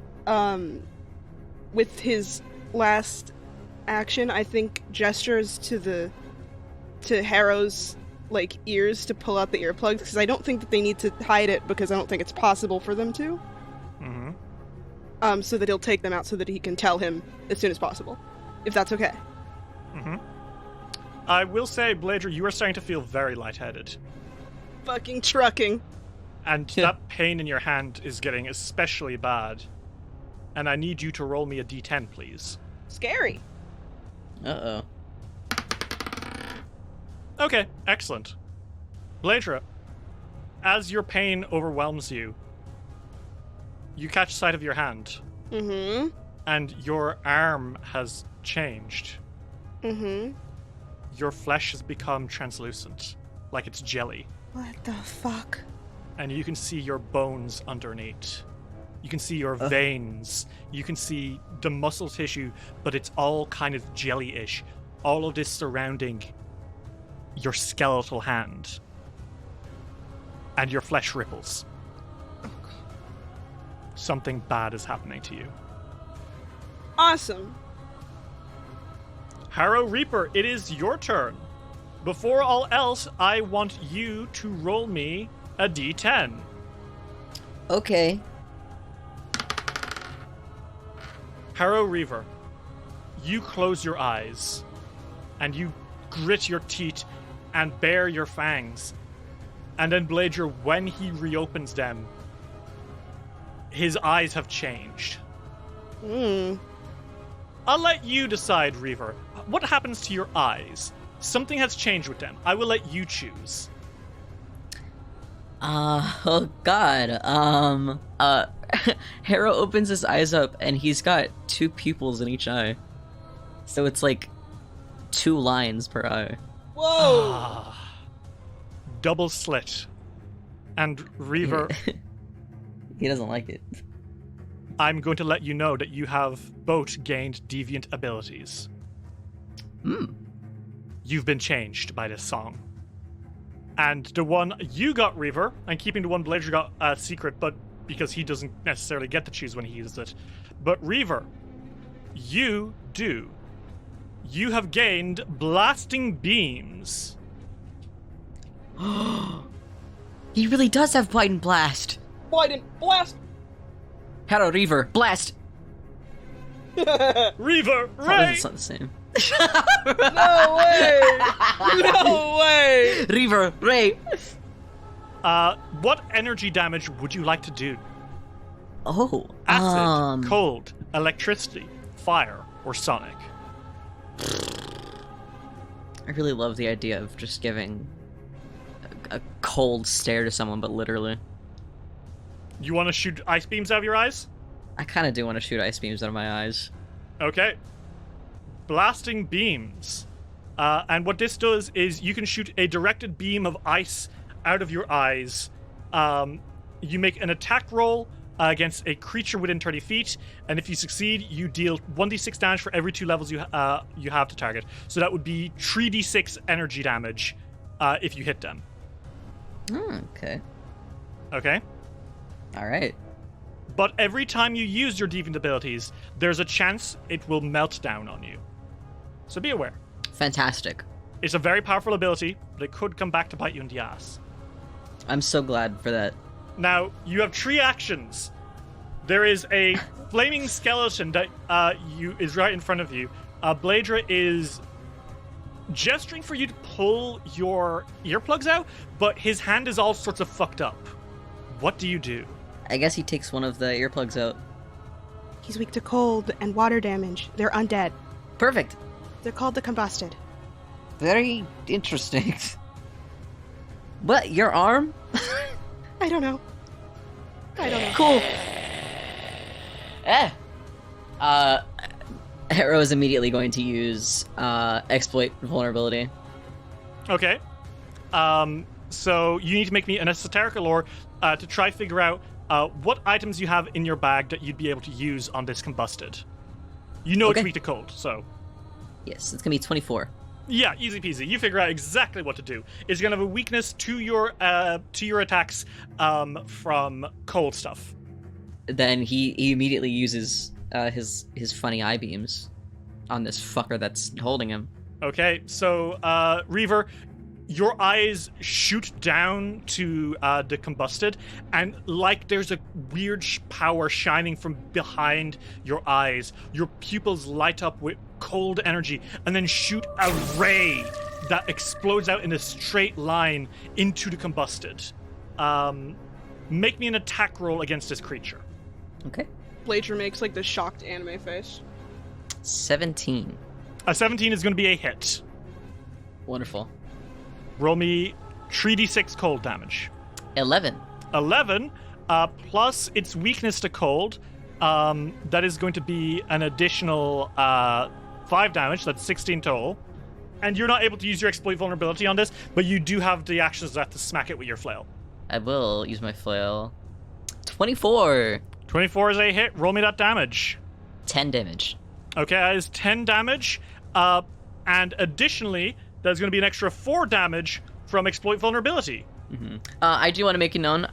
with his last action, I think gestures to Harrow's like ears to pull out the earplugs, because I don't think that they need to hide it, because I don't think it's possible for them to. Mm-hmm. So that he'll take them out so that he can tell him as soon as possible, if that's okay. Mm-hmm. I will say, Bleydre, you are starting to feel very lightheaded. Fucking trucking. And that pain in your hand is getting especially bad. And I need you to roll me a d10, please. Scary. Uh-oh. Okay, excellent. Bleydre, as your pain overwhelms you, you catch sight of your hand. Mm-hmm. And your arm has changed. Mm-hmm. Your flesh has become translucent, like it's jelly. What the fuck? And you can see your bones underneath. You can see your veins. You can see the muscle tissue, but it's all kind of jelly-ish. All of this surrounding your skeletal hand. And your flesh ripples. Something bad is happening to you. Awesome. Harrow-Reaver, it is your turn. Before all else, I want you to roll me a d10. Okay. Harrow-Reaver, you close your eyes, and you grit your teeth and bare your fangs. And then Bleydre, when he reopens them, his eyes have changed. I'll let you decide, Reaver. What happens to your eyes? Something has changed with them. I will let you choose. Oh god. Harrow opens his eyes up and he's got 2 pupils in each eye. So it's like 2 lines per eye. Whoa! Double slit. And Reaver, He doesn't like it. I'm going to let you know that you have both gained deviant abilities. You've been changed by this song. And the one you got, Reaver, and keeping the one Bleydre got secret, but because he doesn't necessarily get to choose when he uses it. But Reaver, you do. You have gained blasting beams. He really does have Bite and Blast. Bite and Blast! Harrow-Reaver, blast! Reaver, Probably right? it's not the same. No way! No way! Reaver, Ray! What energy damage would you like to do? Oh, Acid, cold, electricity, fire, or sonic? I really love the idea of just giving a cold stare to someone, but literally. You want to shoot ice beams out of your eyes? I kind of do want to shoot ice beams out of my eyes. Okay. Blasting beams. And what this does is you can shoot a directed beam of ice out of your eyes. You make an attack roll against a creature within 30 feet, and if you succeed, you deal 1d6 damage for every 2 levels you have to target. So that would be 3d6 energy damage if you hit them. Okay. Okay? Alright. But every time you use your deviant abilities, there's a chance it will melt down on you. So be aware. Fantastic. It's a very powerful ability, but it could come back to bite you in the ass. I'm so glad for that. Now, you have 3 actions. There is a flaming skeleton that is right in front of you, Bleydre is gesturing for you to pull your earplugs out, but his hand is all sorts of fucked up. What do you do? I guess he takes one of the earplugs out. He's weak to cold and water damage. They're undead. Perfect. They're called the combusted. Very interesting. What, your arm? I don't know. Cool. Harrow is immediately going to use exploit vulnerability. Okay. So you need to make me an esoteric lore to try figure out what items you have in your bag that you'd be able to use on this combusted. You know Okay. it's weak to cold, so... Yes, it's gonna be 24. Yeah, easy peasy. You figure out exactly what to do. It's going to have a weakness to your attacks from cold stuff. Then he immediately uses his funny eye beams on this fucker that's holding him. Okay, so Reaver, your eyes shoot down to the combusted, and like there's a weird power shining from behind your eyes, your pupils light up with cold energy and then shoot a ray that explodes out in a straight line into the combusted. Make me an attack roll against this creature. Okay. Bleydre makes like the shocked anime face. 17. A 17 is going to be a hit. Wonderful. Roll me 3d6 cold damage. 11. 11 plus its weakness to cold. That is going to be an additional 5 damage. That's 16 total. And you're not able to use your exploit vulnerability on this, but you do have the actions that to smack it with your flail. I will use my flail. 24. 24 is a hit. Roll me that damage. 10 damage. Okay, that is 10 damage. And additionally, there's going to be an extra 4 damage from exploit vulnerability. Mm-hmm. I do want to make it known,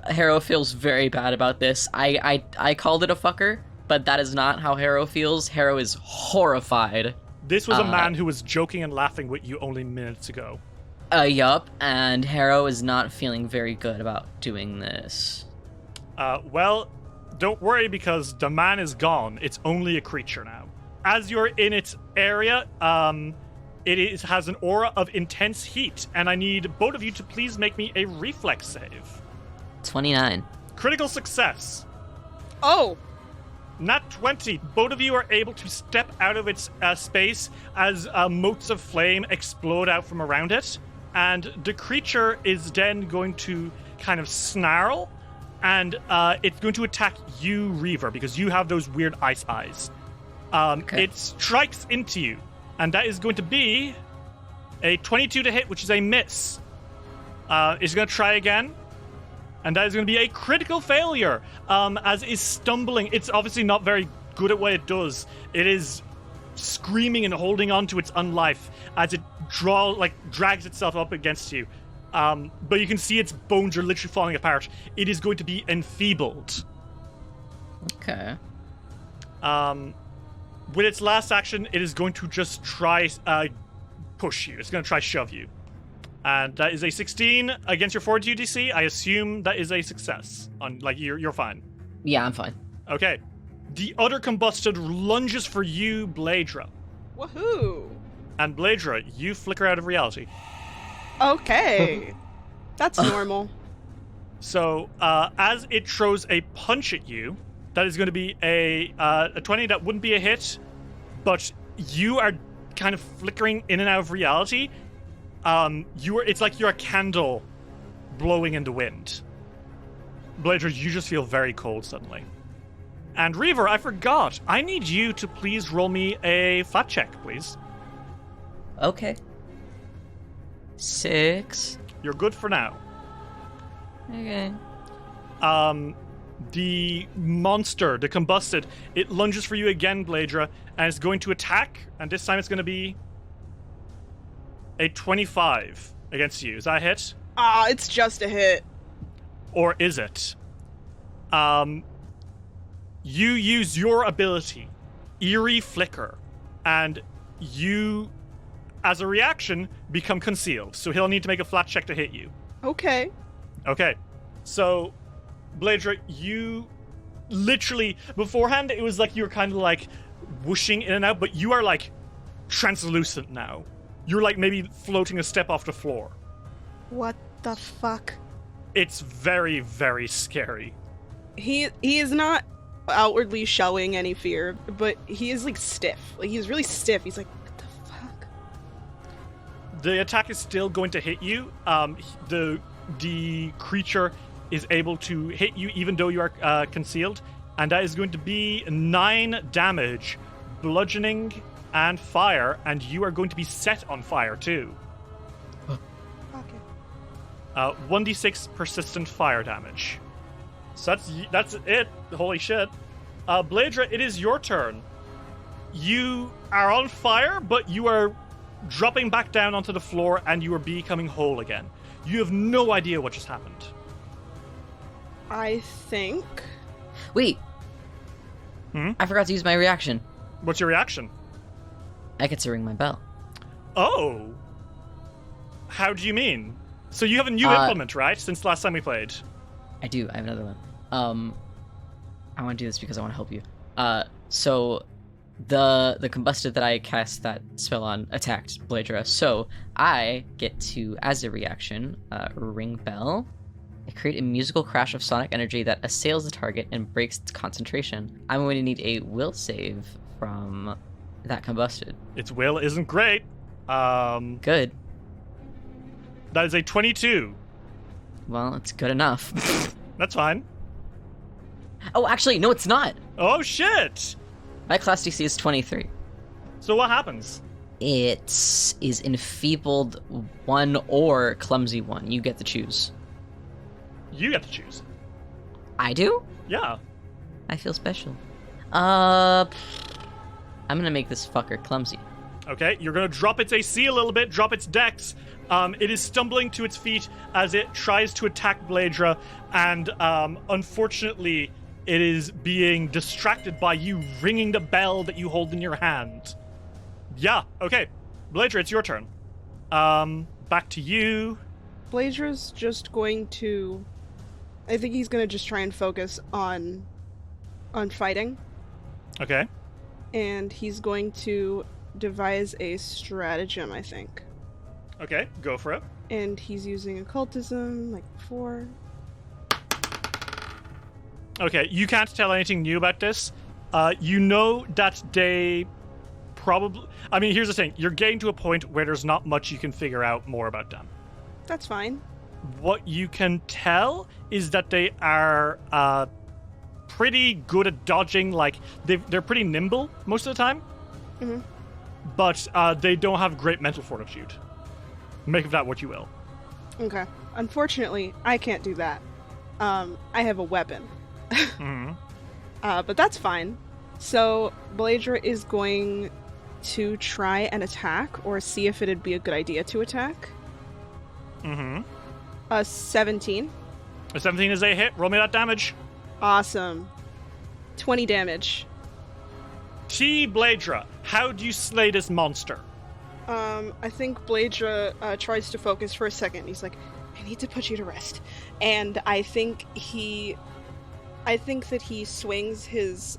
Harrow feels very bad about this. I called it a fucker, but that is not how Harrow feels. Harrow is horrified. This was a man who was joking and laughing with you only minutes ago. Yup, and Harrow is not feeling very good about doing this. Well, don't worry because the man is gone. It's only a creature now. As you're in its area, has an aura of intense heat, and I need both of you to please make me a reflex save. 29. Critical success. Oh! Nat 20. Both of you are able to step out of its space as motes of flame explode out from around it, and the creature is then going to kind of snarl, and it's going to attack you, Reaver, because you have those weird ice eyes. Okay. It strikes into you, and that is going to be a 22 to hit, which is a miss. It's going to try again, and that is going to be a critical failure, as it is stumbling. It's obviously not very good at what it does. It is screaming and holding on to its unlife as it drags itself up against you. But you can see its bones are literally falling apart. It is going to be enfeebled. Okay. With its last action, it is going to just try push you. It's going to try shove you. And that is a 16 against your fortitude DC. I assume that is a success. You're fine. Yeah, I'm fine. Okay. The other combusted lunges for you, Bleydre. Woohoo! And Bleydre, you flicker out of reality. Okay. That's normal. So, as it throws a punch at you, that is going to be a 20. That wouldn't be a hit, but you are kind of flickering in and out of reality. It's like you're a candle blowing in the wind. Bleydre, you just feel very cold suddenly. And Reaver, I forgot. I need you to please roll me a flat check, please. Okay. 6. You're good for now. Okay. The monster, the combusted, it lunges for you again, Bleydre, and it's going to attack, and this time it's going to be a 25 against you. Is that a hit? It's just a hit. Or is it? You use your ability, Eerie Flicker, and you, as a reaction, become concealed. So he'll need to make a flat check to hit you. Okay. Okay. So, Bleydre, you literally, beforehand, it was like you were kind of like whooshing in and out, but you are like translucent now. You're like maybe floating a step off the floor. What the fuck? It's very, very scary. He is not outwardly showing any fear, but he is like stiff. Like he's really stiff. He's like, what the fuck? The attack is still going to hit you. The creature is able to hit you even though you are concealed, and that is going to be 9 damage, bludgeoning and fire, and you are going to be set on fire too. Okay. 1d6 persistent fire damage. So that's it. Holy shit. Bleydre, it is your turn. You are on fire, but you are dropping back down onto the floor and you are becoming whole again. You have no idea what just happened. I think. Wait. I forgot to use my reaction. What's your reaction? I get to ring my bell. Oh. How do you mean? So you have a new implement, right? Since last time we played. I do. I have another one. I want to do this because I want to help you. So the combusted that I cast that spell on attacked Bleydre. So I get to, as a reaction, ring bell. I create a musical crash of sonic energy that assails the target and breaks its concentration. I'm going to need a will save from that combusted. Its will isn't great. Good. That is a 22. Well, it's good enough. That's fine. Oh, actually, no, it's not. Oh, shit! My class DC is 23. So what happens? It is enfeebled 1 or clumsy 1. You get to choose. You get to choose. I do? Yeah. I feel special. I'm gonna make this fucker clumsy. Okay, you're gonna drop its AC a little bit, drop its dex. It is stumbling to its feet as it tries to attack Bleydre, and unfortunately, it is being distracted by you ringing the bell that you hold in your hand. Yeah, okay. Bleydre, it's your turn. Back to you. Bleydre's just going to. I think he's gonna just try and focus on fighting, Okay. and he's going to devise a stratagem, I think. Okay, go for it. And he's using occultism like before. Okay, you can't tell anything new about this. You know that they probably... I mean, here's the thing. You're getting to a point where there's not much you can figure out more about them. That's fine. What you can tell is that they are pretty good at dodging. Like, they're pretty nimble most of the time. Mm-hmm. But they don't have great mental fortitude. Make of that what you will. Okay. Unfortunately, I can't do that. I have a weapon. Mm-hmm. But that's fine. So, Bleydre is going to try and attack, or see if it'd be a good idea to attack. Mm-hmm. 17. A 17 is a hit. Roll me that damage. Awesome. 20 damage. Bleydre, how do you slay this monster? I think Bleydre tries to focus for a second. He's like, I need to put you to rest. And I think that he swings his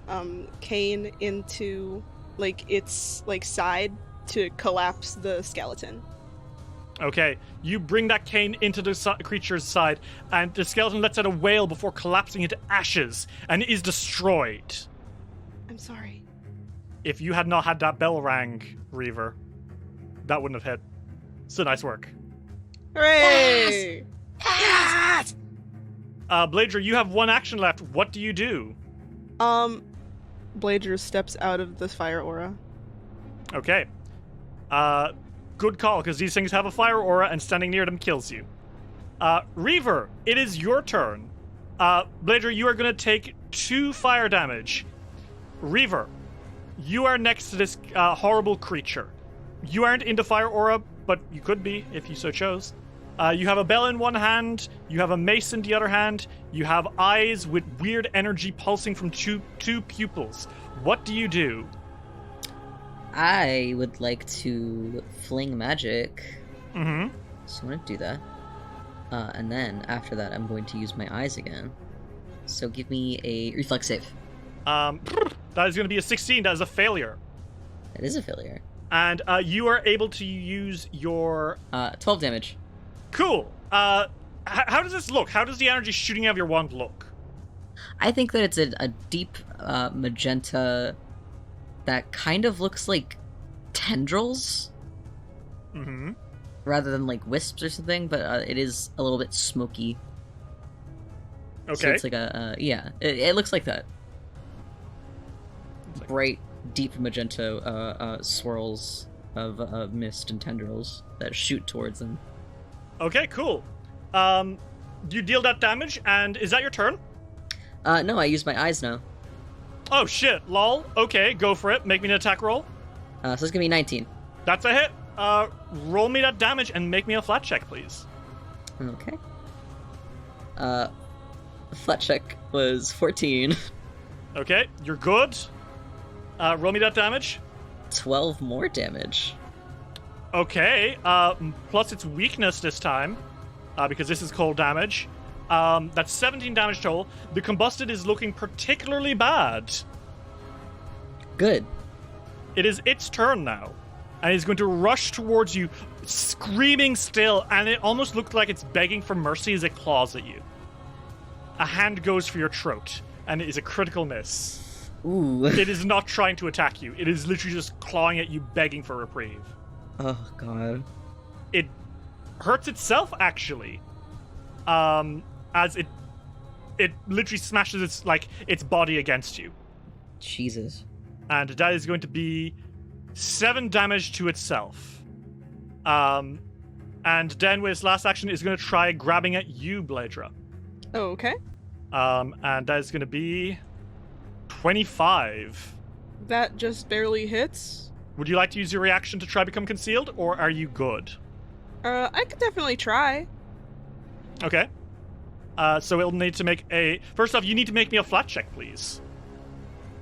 cane into its side to collapse the skeleton. Okay, you bring that cane into the creature's side, and the skeleton lets out a wail before collapsing into ashes and is destroyed. I'm sorry. If you had not had that bell rang, Reaver, that wouldn't have hit. So nice work. Hooray! Yes! Bleydre, you have 1 action left. What do you do? Bleydre steps out of the fire aura. Okay. Good call, because these things have a fire aura, and standing near them kills you. Reaver, it is your turn. Bleydre, you are going to take 2 fire damage. Reaver, you are next to this horrible creature. You aren't into fire aura, but you could be if you so chose. You have a bell in one hand, you have a mace in the other hand, you have eyes with weird energy pulsing from two pupils. What do you do? I would like to fling magic. Mm-hmm. So I'm going to do that. And then, after that, I'm going to use my eyes again. So give me a reflex save. That is going to be a 16. That is a failure. That is a failure. And you are able to use your... 12 damage. Cool. How does this look? How does the energy shooting out of your wand look? I think that it's a deep magenta that kind of looks like tendrils. Mm-hmm. Rather than like wisps or something, but it is a little bit smoky. Okay. So it's like it looks like that. Bright, deep magenta swirls of mist and tendrils that shoot towards them. Okay, cool. You deal that damage, and is that your turn? No, I use my eyes now. Oh shit, lol. Okay, go for it. Make me an attack roll. So it's gonna be 19. That's a hit. Roll me that damage and make me a flat check, please. Okay. Flat check was 14. Okay, you're good. Roll me that damage. 12 more damage. Okay, plus its weakness this time, because this is cold damage. That's 17 damage total. The combusted is looking particularly bad. Good. It is its turn now, and it's going to rush towards you, screaming still, and it almost looks like it's begging for mercy as it claws at you. A hand goes for your throat, and it is a critical miss. Ooh. It is not trying to attack you. It is literally just clawing at you, begging for reprieve. Oh, God. It hurts itself, actually. As it literally smashes its body against you. Jesus. And that is going to be 7 damage to itself. And then with its last action is going to try grabbing at you, Bleydre. Oh, okay. And that is going to be 25. That just barely hits. Would you like to use your reaction to try become concealed, or are you good? I could definitely try. Okay. So it'll need to make a... First off, you need to make me a flat check, please.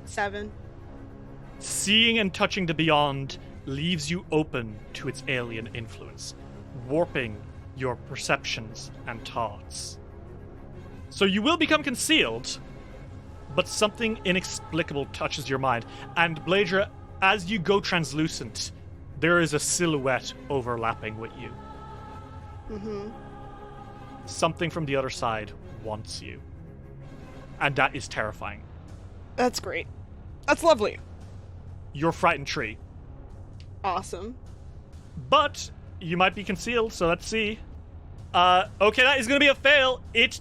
7. Seeing and touching the beyond leaves you open to its alien influence, warping your perceptions and thoughts. So you will become concealed, but something inexplicable touches your mind. And Bleydre, as you go translucent, there is a silhouette overlapping with you. Mm-hmm. Something from the other side wants you. And that is terrifying. That's great. That's lovely. You're frightened tree. Awesome. But you might be concealed, so let's see. Okay, that is going to be a fail. It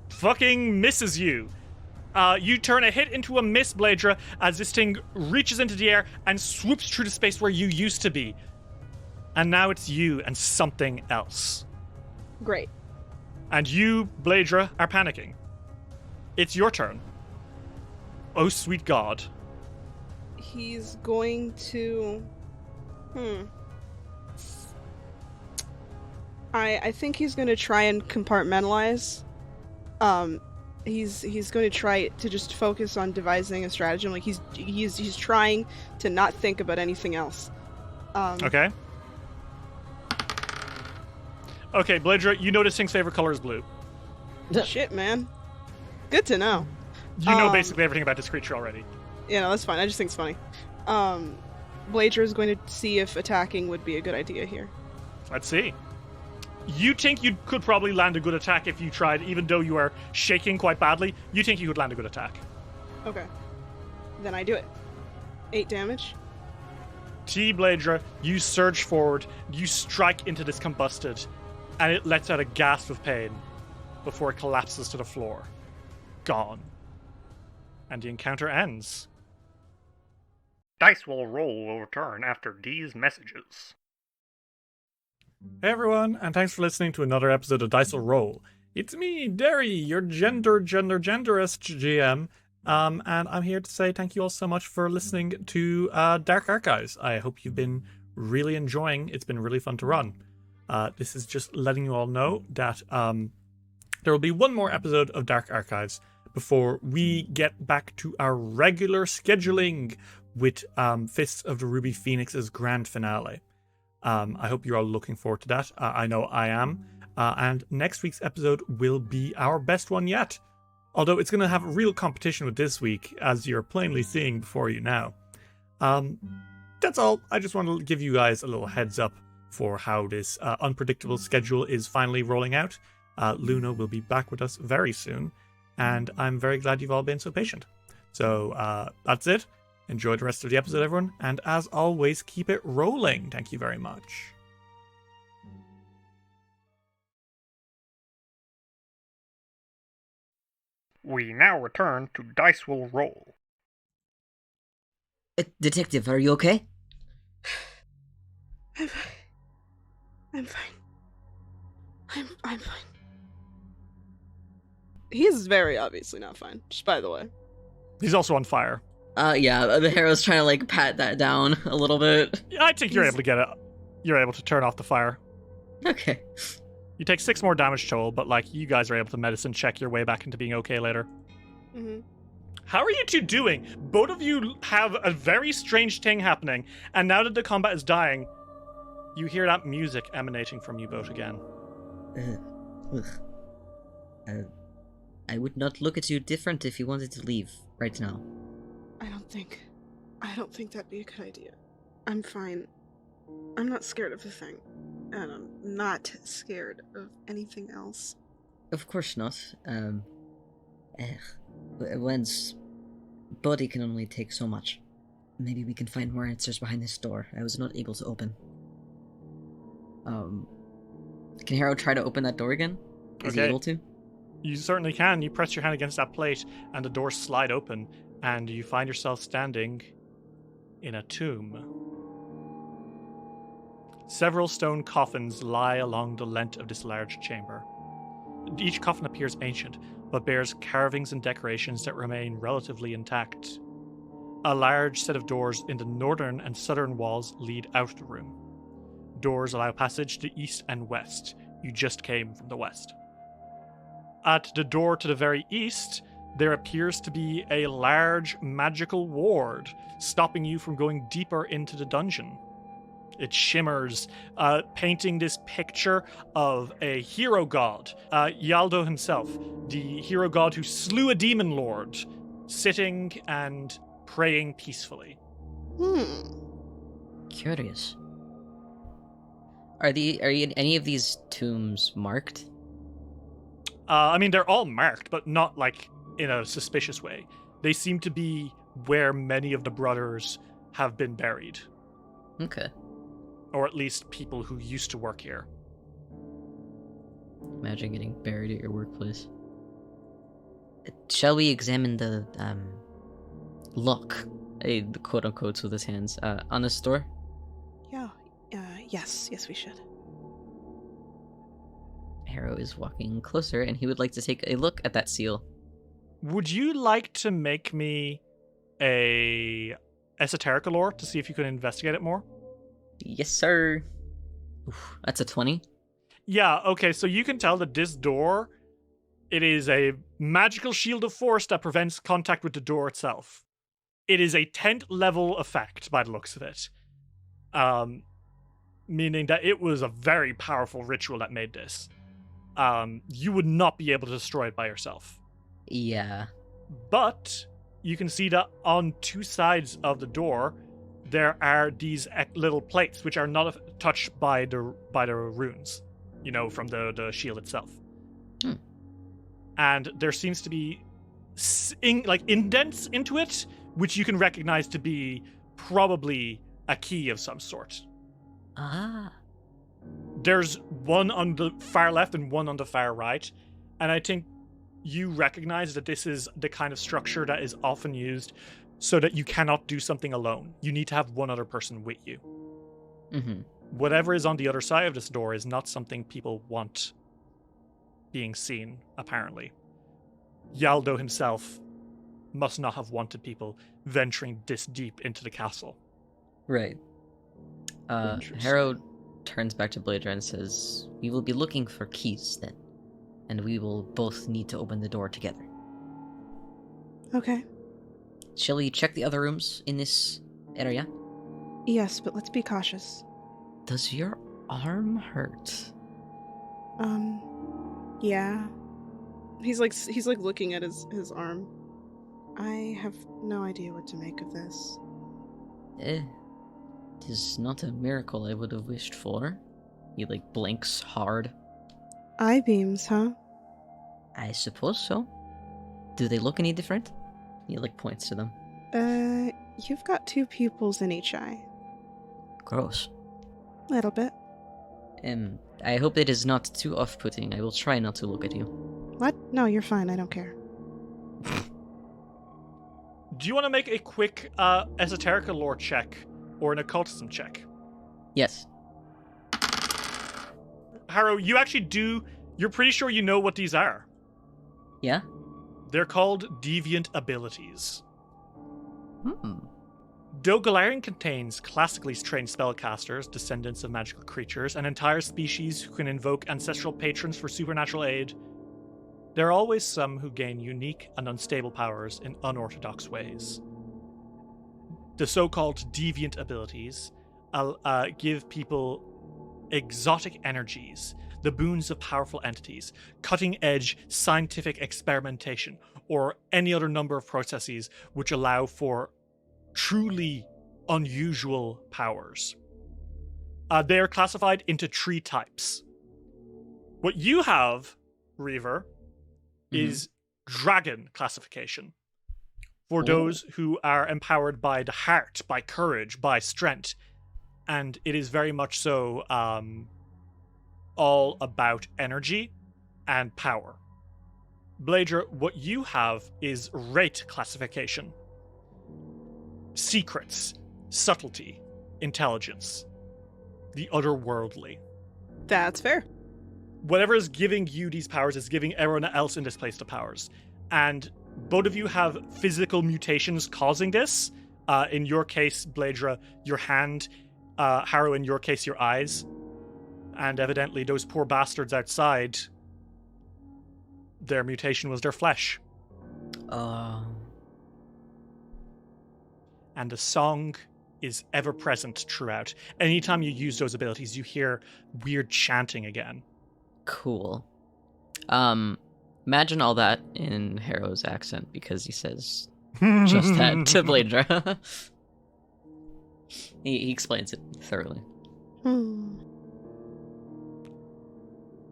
fucking misses you. You turn a hit into a miss, Bleydre, as this thing reaches into the air and swoops through the space where you used to be. And now it's you and something else. Great. And you, Bleydre, are panicking. It's your turn. Oh, sweet God. He's going to... I think he's going to try and compartmentalize. He's going to try to just focus on devising a stratagem. Like he's trying to not think about anything else. Okay. Okay, Bleydre, you know this thing's favorite color is blue. Shit, man. Good to know. You know basically everything about this creature already. Yeah, no, that's fine. I just think it's funny. Bleydre is going to see if attacking would be a good idea here. Let's see. You think you could probably land a good attack if you tried, even though you are shaking quite badly. You think you could land a good attack. Okay. Then I do it. 8 damage. Bleydre, you surge forward, you strike into this combusted, and it lets out a gasp of pain before it collapses to the floor. Gone. And the encounter ends. Dice will roll will return after these messages. Hey everyone, and thanks for listening to another episode of Dice will Roll. It's me, Derry, your genderist GM, and I'm here to say thank you all so much for listening to Dark Archives. I hope you've been really enjoying. It's been really fun to run. This is just letting you all know that there will be one more episode of Dark Archives before we get back to our regular scheduling with Fists of the Ruby Phoenix's grand finale. I hope you're all looking forward to that. I know I am. And next week's episode will be our best one yet. Although it's going to have real competition with this week, as you're plainly seeing before you now. That's all. I just wanted to give you guys a little heads up for how this unpredictable schedule is finally rolling out. Luna will be back with us very soon, and I'm very glad you've all been so patient. So that's it. Enjoy the rest of the episode, everyone, and as always, keep it rolling. Thank you very much. We now return to Dice Will Roll. Detective, are you okay? I'm fine. I'm fine. I'm fine. He's very obviously not fine, just by the way. He's also on fire. Yeah, the Harrow's trying to, like, pat that down a little bit. Yeah, I think you're able to get it. You're able to turn off the fire. Okay. You take 6 more damage total, but, like, you guys are able to medicine check your way back into being okay later. Mm-hmm. How are you two doing? Both of you have a very strange thing happening, and now that the combat is dying, you hear that music emanating from you both again. I would not look at you different if you wanted to leave right now. I don't think that'd be a good idea. I'm fine. I'm not scared of the thing. And I'm not scared of anything else. Of course not. One's body can only take so much. Maybe we can find more answers behind this door I was not able to open. Can Harrow try to open that door again? Is he able to? You certainly can. You press your hand against that plate, and the doors slide open, and you find yourself standing in a tomb. Several stone coffins lie along the length of this large chamber. Each coffin appears ancient, but bears carvings and decorations that remain relatively intact. A large set of doors in the northern and southern walls lead out of the room. Doors allow passage to east and west. You just came from the west. At the door to the very east, there appears to be a large magical ward, stopping you from going deeper into the dungeon. It shimmers, painting this picture of a hero god, Yaldo himself, the hero god who slew a demon lord, sitting and praying peacefully. Curious. Are any of these tombs marked? I mean, they're all marked, but not, like, in a suspicious way. They seem to be where many of the brothers have been buried. Okay. Or at least people who used to work here. Imagine getting buried at your workplace. Shall we examine the, lock, the quote-unquotes with his hands, on this door? Yes, we should. Harrow is walking closer, and he would like to take a look at that seal. Would you like to make me a esoteric lore to see if you can investigate it more? Yes, sir. Oof, that's a 20. Yeah, okay, so you can tell that this door, it is a magical shield of force that prevents contact with the door itself. It is a 10th level effect by the looks of it. Meaning that it was a very powerful ritual that made this. You would not be able to destroy it by yourself. Yeah. But you can see that on 2 sides of the door, there are these little plates which are not touched by the runes, you know, from the shield itself. And there seems to be indents into it, which you can recognize to be probably a key of some sort. Ah. There's one on the far left and one on the far right, and I think you recognize that this is the kind of structure that is often used so that you cannot do something alone. You need to have one other person with you. Mm-hmm. Whatever is on the other side of this door is not something people want being seen, apparently. Yaldo himself must not have wanted people venturing this deep into the castle. Right. Harrow turns back to Bleydre and says, "We will be looking for keys then, and we will both need to open the door together." Okay. Shall we check the other rooms in this area? Yes, but let's be cautious. Does your arm hurt? Yeah. He's like looking at his arm. I have no idea what to make of this. It is not a miracle I would have wished for. He, like, blinks hard. Eye beams, huh? I suppose so. Do they look any different? He, like, points to them. You've got 2 pupils in each eye. Gross. Little bit. I hope it is not too off-putting. I will try not to look at you. What? No, you're fine. I don't care. Do you want to make a quick esoterica lore check or an occultism check? Yes. Harrow, you actually do. You're pretty sure you know what these are. Yeah? They're called deviant abilities. Though Galarian contains classically trained spellcasters, descendants of magical creatures, an entire species who can invoke ancestral patrons for supernatural aid, there are always some who gain unique and unstable powers in unorthodox ways. The so-called deviant abilities give people exotic energies, the boons of powerful entities, cutting-edge scientific experimentation, or any other number of processes which allow for truly unusual powers. They are classified into 3 types. What you have, Reaver, is dragon classification. For those who are empowered by the heart, by courage, by strength. And it is very much so all about energy and power. Bleydre, what you have is rate classification. Secrets, subtlety, intelligence, the otherworldly. That's fair. Whatever is giving you these powers is giving everyone else in this place the powers. And both of you have physical mutations causing this. In your case, Bleydre, your hand. Harrow, in your case, your eyes. And evidently those poor bastards outside, their mutation was their flesh. And the song is ever present throughout. Anytime you use those abilities, you hear weird chanting again. Cool. Imagine all that in Harrow's accent, because he says just that to Bleydre. He explains it thoroughly.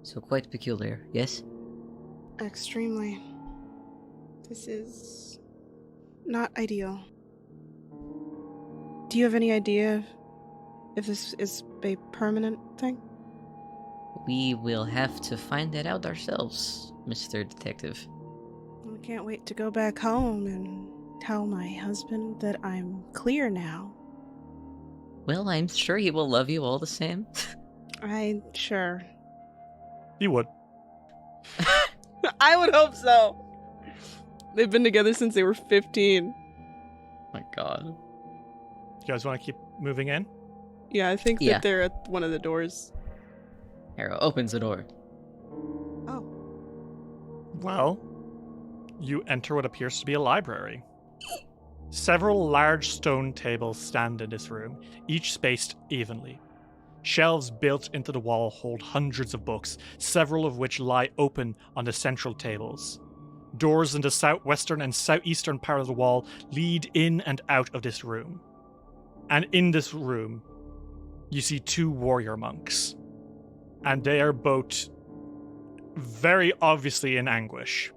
So quite peculiar, yes? Extremely. This is not ideal. Do you have any idea if this is a permanent thing? We will have to find that out ourselves, Mr. Detective. I can't wait to go back home and tell my husband that I'm clear now. Well, I'm sure he will love you all the same. I'm sure. He would. I would hope so. They've been together since they were 15. My god. You guys want to keep moving in? Yeah, I think that they're at one of the doors. Harrow opens the door. Oh. Well, you enter what appears to be a library. Several large stone tables stand in this room, each spaced evenly. Shelves built into the wall hold hundreds of books, several of which lie open on the central tables. Doors in the southwestern and southeastern part of the wall lead in and out of this room. And in this room, you see 2 warrior monks. And they are both very obviously in anguish.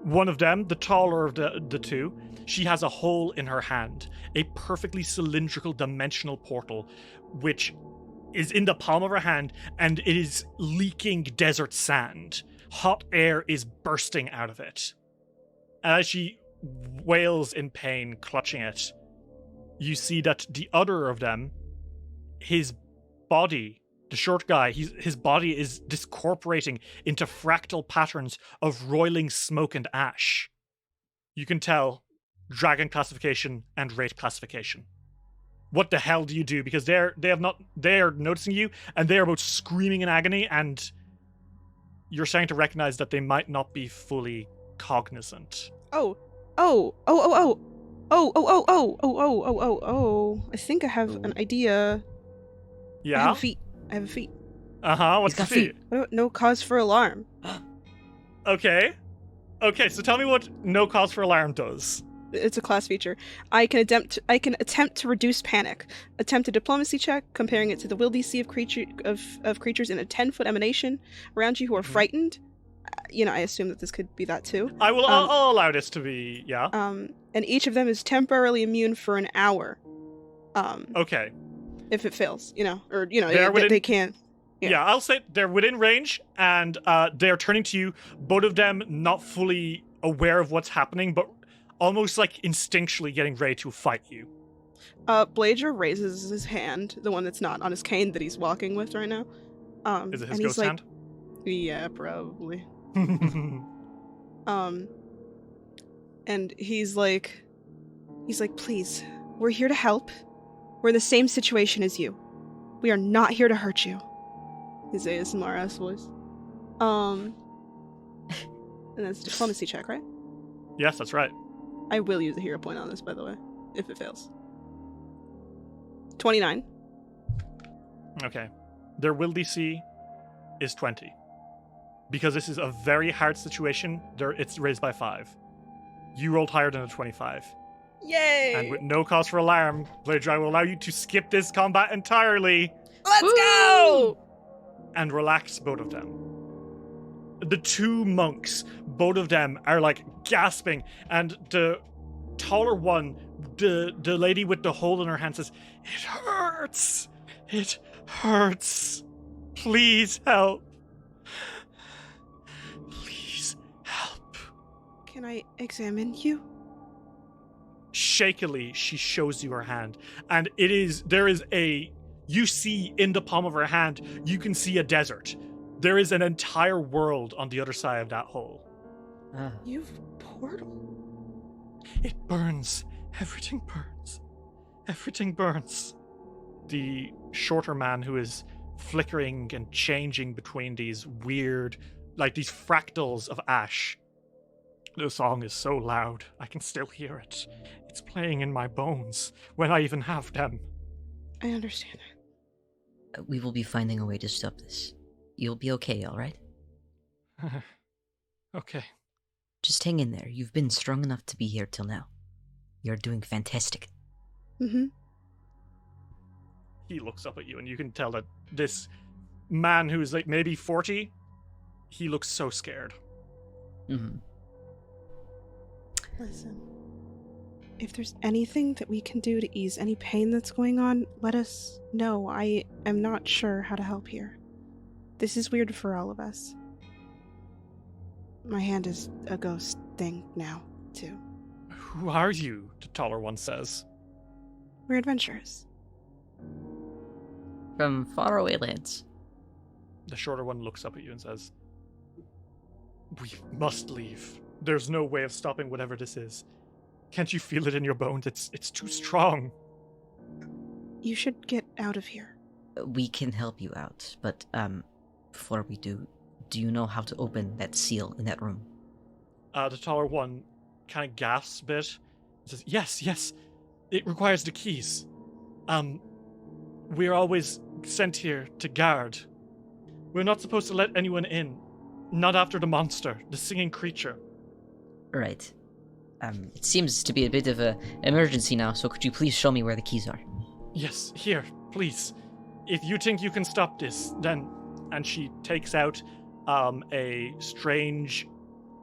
One of them, the taller of the 2, she has a hole in her hand, a perfectly cylindrical dimensional portal, which is in the palm of her hand, and it is leaking desert sand. Hot air is bursting out of it. And as she wails in pain, clutching it, you see that the other of them, his body, the short guy, his body is discorporating into fractal patterns of roiling smoke and ash. You can tell dragon classification and rate classification. What the hell do you do? Because they are noticing you, and they are both screaming in agony, and you're starting to recognize that they might not be fully cognizant. Oh. I think I have an idea. Yeah? I have a feat. Uh-huh, what's the feat? No cause for alarm. Okay. Okay, so tell me what no cause for alarm does. It's a class feature. I can attempt to reduce panic. Attempt a diplomacy check, comparing it to the will DC of creatures in a 10-foot emanation around you who are frightened. I assume that this could be that too. I'll allow this to be, yeah. And each of them is temporarily immune for an hour. Okay. If it fails, or they can't. Yeah, I'll say they're within range, and they're turning to you. Both of them not fully aware of what's happening, but almost like instinctually getting ready to fight you. Bleydre raises his hand, the one that's not on his cane that he's walking with right now. Is it his and ghost hand? Yeah, probably. And he's like, please, we're here to help. We're in the same situation as you. We are not here to hurt you. His ASMR ass voice. And that's a diplomacy check, right? Yes, that's right. I will use a hero point on this, by the way, if it fails. 29. Okay. Their will DC is 20. Because this is a very hard situation, it's raised by 5. You rolled higher than a 25. Yay! And with no cause for alarm, Bleydre, I will allow you to skip this combat entirely. Let's go! And relax both of them. The two monks, both of them are like gasping, and the taller one, the lady with the hole in her hand says, "It hurts! It hurts! Please help! Please help!" Can I examine you? Shakily, she shows you her hand, and you see in the palm of her hand, you can see a desert. There is an entire world on the other side of that hole. You've portal? It burns. Everything burns. Everything burns. The shorter man who is flickering and changing between these weird, like these fractals of ash. The song is so loud, I can still hear it. It's playing in my bones when I even have them. I understand. We will be finding a way to stop this. You'll be okay, alright? Okay. Just hang in there. You've been strong enough to be here till now. You're doing fantastic. Mm-hmm. He looks up at you, and you can tell that this man who's like maybe 40, he looks so scared. Mm-hmm. Listen, if there's anything that we can do to ease any pain that's going on, let us know. I am not sure how to help here. This is weird for all of us. My hand is a ghost thing now, too. Who are you? The taller one says. We're adventurers. From faraway lands. The shorter one looks up at you and says, "We must leave. There's no way of stopping whatever this is. Can't you feel it in your bones? It's too strong." You should get out of here. We can help you out, but before we do you know how to open that seal in that room? The taller one kind of gasps a bit. Says, Yes. It requires the keys. We're always sent here to guard. We're not supposed to let anyone in. Not after the monster, the singing creature." Right. It seems to be a bit of an emergency now, so could you please show me where the keys are? Yes, here, please. If you think you can stop this, then... And she takes out a strange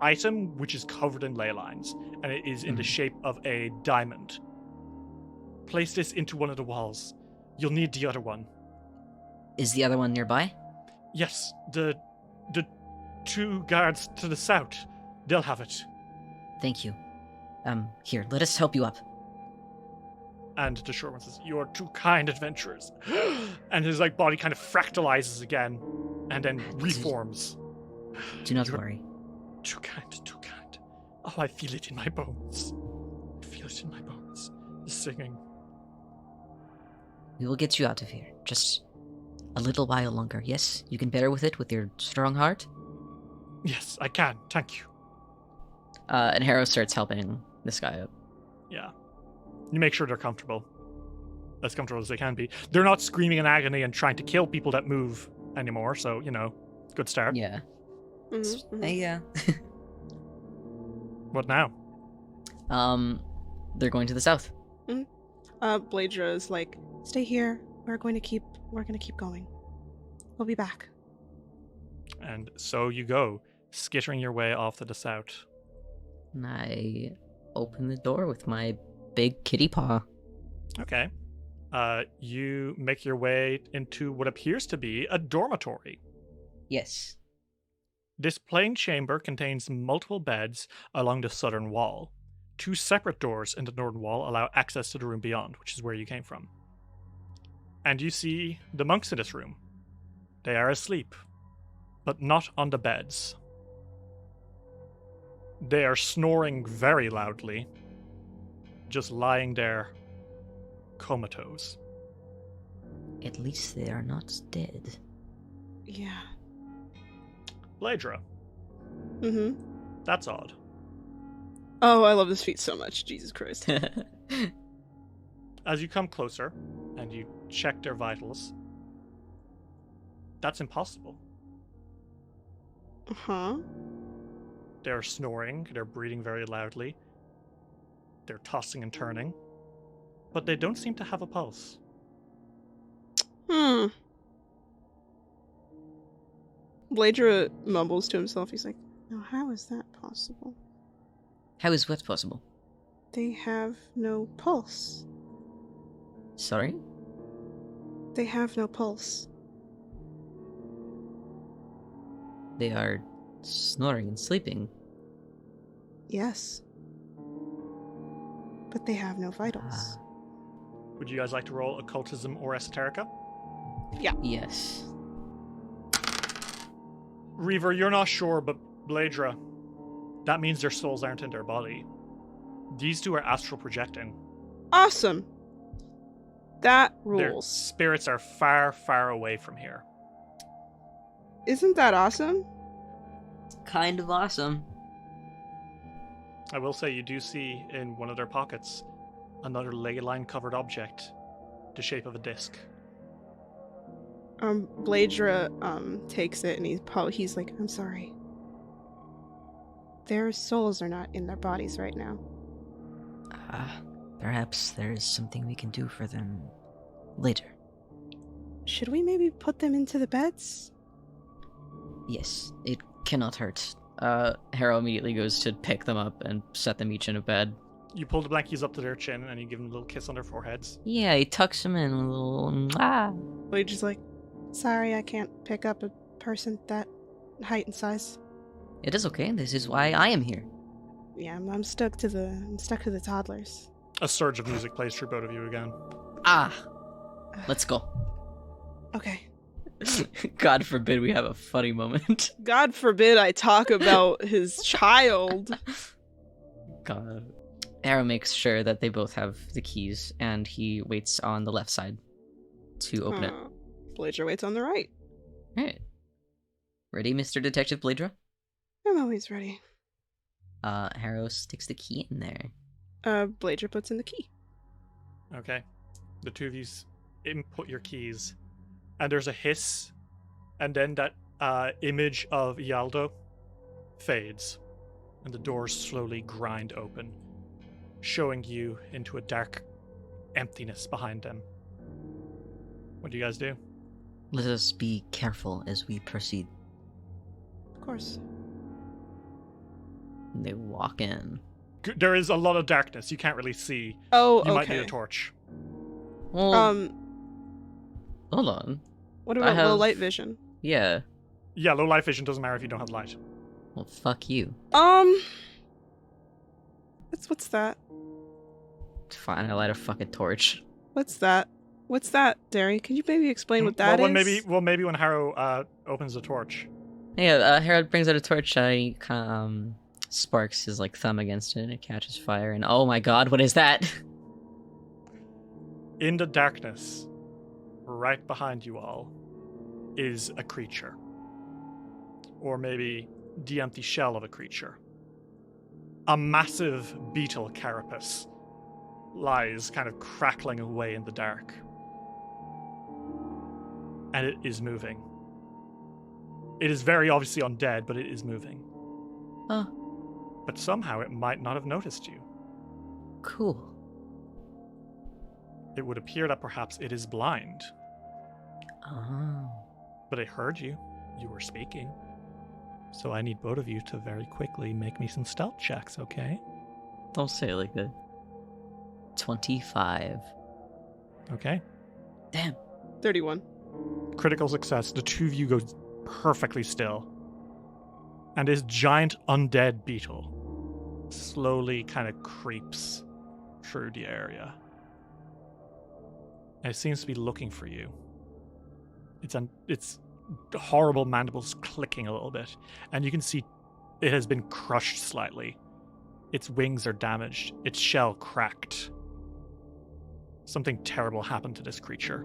item which is covered in ley lines, and it is in the shape of a diamond. Place this into one of the walls. You'll need the other one. Is the other one nearby? Yes, the two guards to the south. They'll have it. Thank you. Here, let us help you up. And the short one says, "You're too kind, adventurers." And his body kind of fractalizes again, and then reforms. Do not You're worry. Too kind, too kind. Oh, I feel it in my bones. I feel it in my bones. The singing. We will get you out of here. Just a little while longer, yes? You can bear with it with your strong heart? Yes, I can. Thank you. And Harrow starts helping this guy up. Yeah. You make sure they're comfortable. As comfortable as they can be. They're not screaming in agony and trying to kill people that move anymore, so, good start. Yeah. Yeah. What now? They're going to the south. Bleydre is like, stay here. We're gonna keep going. We'll be back. And so you go, skittering your way off to the south. And I open the door with my big kitty paw. Okay. You make your way into what appears to be a dormitory. Yes. This plain chamber contains multiple beds along the southern wall. 2 separate doors in the northern wall allow access to the room beyond, which is where you came from. And you see the monks in this room. They are asleep, but not on the beds. They are snoring very loudly, just lying there, comatose. At least they are not dead. Yeah. Bleydre, Mm-hmm. that's odd. Oh, I love this feat so much. Jesus Christ. As you come closer and you check their vitals, that's impossible. Uh-huh. They're snoring, they're breathing very loudly, they're tossing and turning, but they don't seem to have a pulse. Bleydre mumbles to himself. He's like, now how is that possible? How is what possible? They have no pulse. Sorry? They have no pulse. They are snoring and sleeping. Yes. But they have no vitals. Would you guys like to roll occultism or esoterica? Yes. Reaver, you're not sure, but Bleydre, that means their souls aren't in their body. These 2 are astral projecting. Awesome. That Their rules. spirits are far, far away from here. Isn't that awesome? Kind of awesome. I will say you do see in one of their pockets another ley line covered object, the shape of a disc. Bleydre takes it and he's like, I'm sorry. Their souls are not in their bodies right now. Perhaps there is something we can do for them later. Should we maybe put them into the beds? Yes, it cannot hurt. Harrow immediately goes to pick them up and set them each in a bed. You pull the blankies up to their chin and you give them a little kiss on their foreheads. Yeah, he tucks them in a little. Bleydre's like, sorry, I can't pick up a person that height and size. It is okay. This is why I am here. Yeah, I'm stuck to the toddlers. A surge of music plays through both of you again. Let's go. Okay. God forbid we have a funny moment. God forbid I talk about his child. God. Arrow makes sure that they both have the keys, and he waits on the left side to open it. Bleydre waits on the right. Alright. Ready, Mr. Detective Bleydre? I'm always ready. Harrow sticks the key in there. Bleydre puts in the key. Okay. The 2 of you input your keys, and there's a hiss, and then that image of Yaldo fades, and the doors slowly grind open, showing you into a dark emptiness behind them. What do you guys do? Let us be careful as we proceed. Of course. They walk in. There is a lot of darkness. You can't really see. Oh, You okay. might need a torch. Well, hold on. What about have- low light vision? Yeah. Yeah, low light vision doesn't matter if you don't have light. Well, fuck you. What's that? Fine, I light a fucking torch. What's that? What's that, Derry? Can you maybe explain what that is? Maybe when Harrow opens the torch. Yeah, Harold brings out a torch. He kind of sparks his thumb against it, and it catches fire. And oh my god, what is that? In the darkness, right behind you all, is a creature. Or maybe the empty shell of a creature. A massive beetle carapace lies kind of crackling away in the dark. And it is moving. It is very obviously undead, but it is moving. Huh. But somehow it might not have noticed you. Cool. It would appear that perhaps it is blind, Oh. but it heard you. You were speaking. So I need both of you to very quickly make me some stealth checks, okay? Don't say it like that. 25. Okay. Damn. 31. Critical success. The two of you go perfectly still. And this giant undead beetle slowly kind of creeps through the area. And it seems to be looking for you. Its horrible mandibles clicking a little bit, and you can see it has been crushed slightly. Its wings are damaged. Its shell cracked. Something terrible happened to this creature.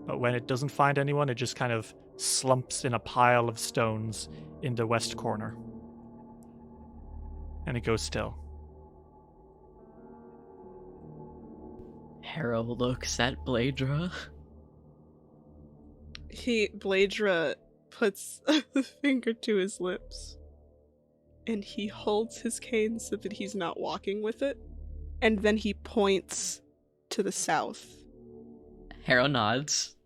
But when it doesn't find anyone, it just kind of slumps in a pile of stones in the west corner. And it goes still. Harrow looks at Bleydre. Bleydre puts a finger to his lips, and he holds his cane so that he's not walking with it, and then he points to the south. Harrow nods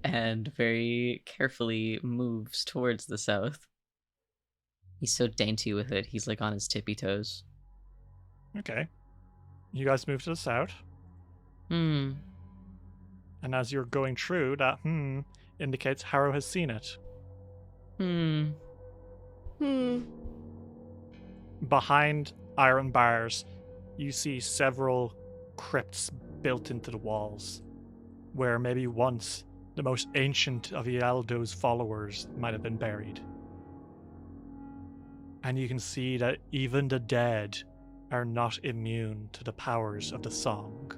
and very carefully moves towards the south. He's so dainty with it, he's like on his tippy toes. Okay. You guys move to the south. Hmm. And as you're going through, that indicates Harrow has seen it. Hmm. Behind iron bars, you see several crypts built into the walls, where maybe once the most ancient of Ialdo's followers might have been buried. And you can see that even the dead are not immune to the powers of the song,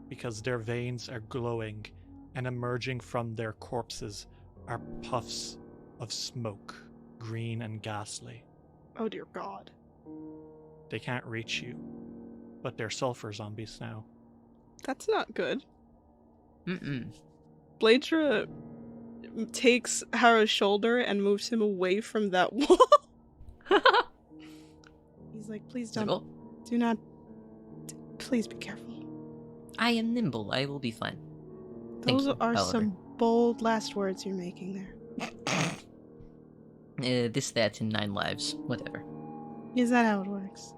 because their veins are glowing, and emerging from their corpses are puffs of smoke, green and ghastly. Oh dear God. They can't reach you, but they're sulfur zombies now. That's not good. Mm-mm. Bleydre takes Harrow's shoulder and moves him away from that wall. He's like, please don't. Oh, Do not. Please be careful. I am nimble. I will be fine. Thank Those you, are however. some bold last words you're making there. This, that, and 9 lives. Whatever. Is that how it works?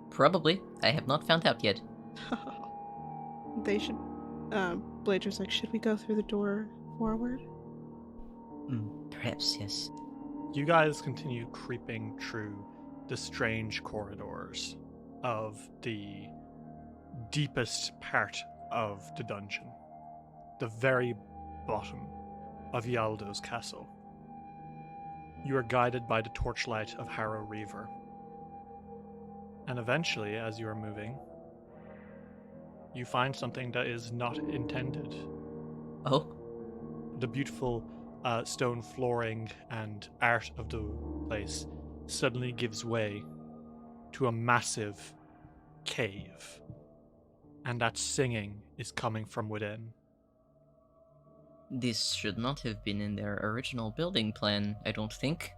Probably. I have not found out yet. They should. Bleydre's like, should we go through the door forward? Perhaps, yes. You guys continue creeping through the strange corridors of the deepest part of the dungeon, the very bottom of Ialdo's castle. You are guided by the torchlight of Harrow-Reaver. And eventually, as you are moving, you find something that is not intended. Oh? The beautiful stone flooring and art of the place suddenly gives way to a massive cave. And that singing is coming from within. This should not have been in their original building plan, I don't think.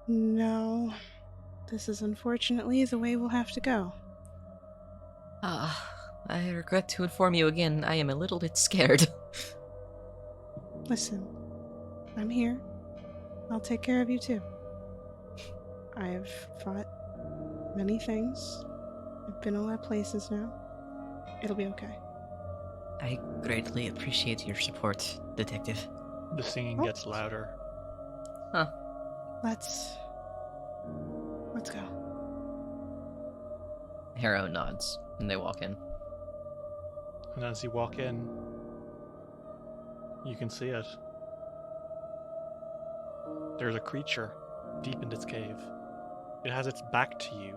No. This is unfortunately the way we'll have to go. I regret to inform you again, I am a little bit scared. Listen, I'm here. I'll take care of you too. I have fought many things. I've been a lot of places now. It'll be okay. I greatly appreciate your support, Detective. The singing gets louder. Huh. Let's go. Harrow nods, and they walk in. And as you walk in, you can see it. There's a creature deep in this cave. It has its back to you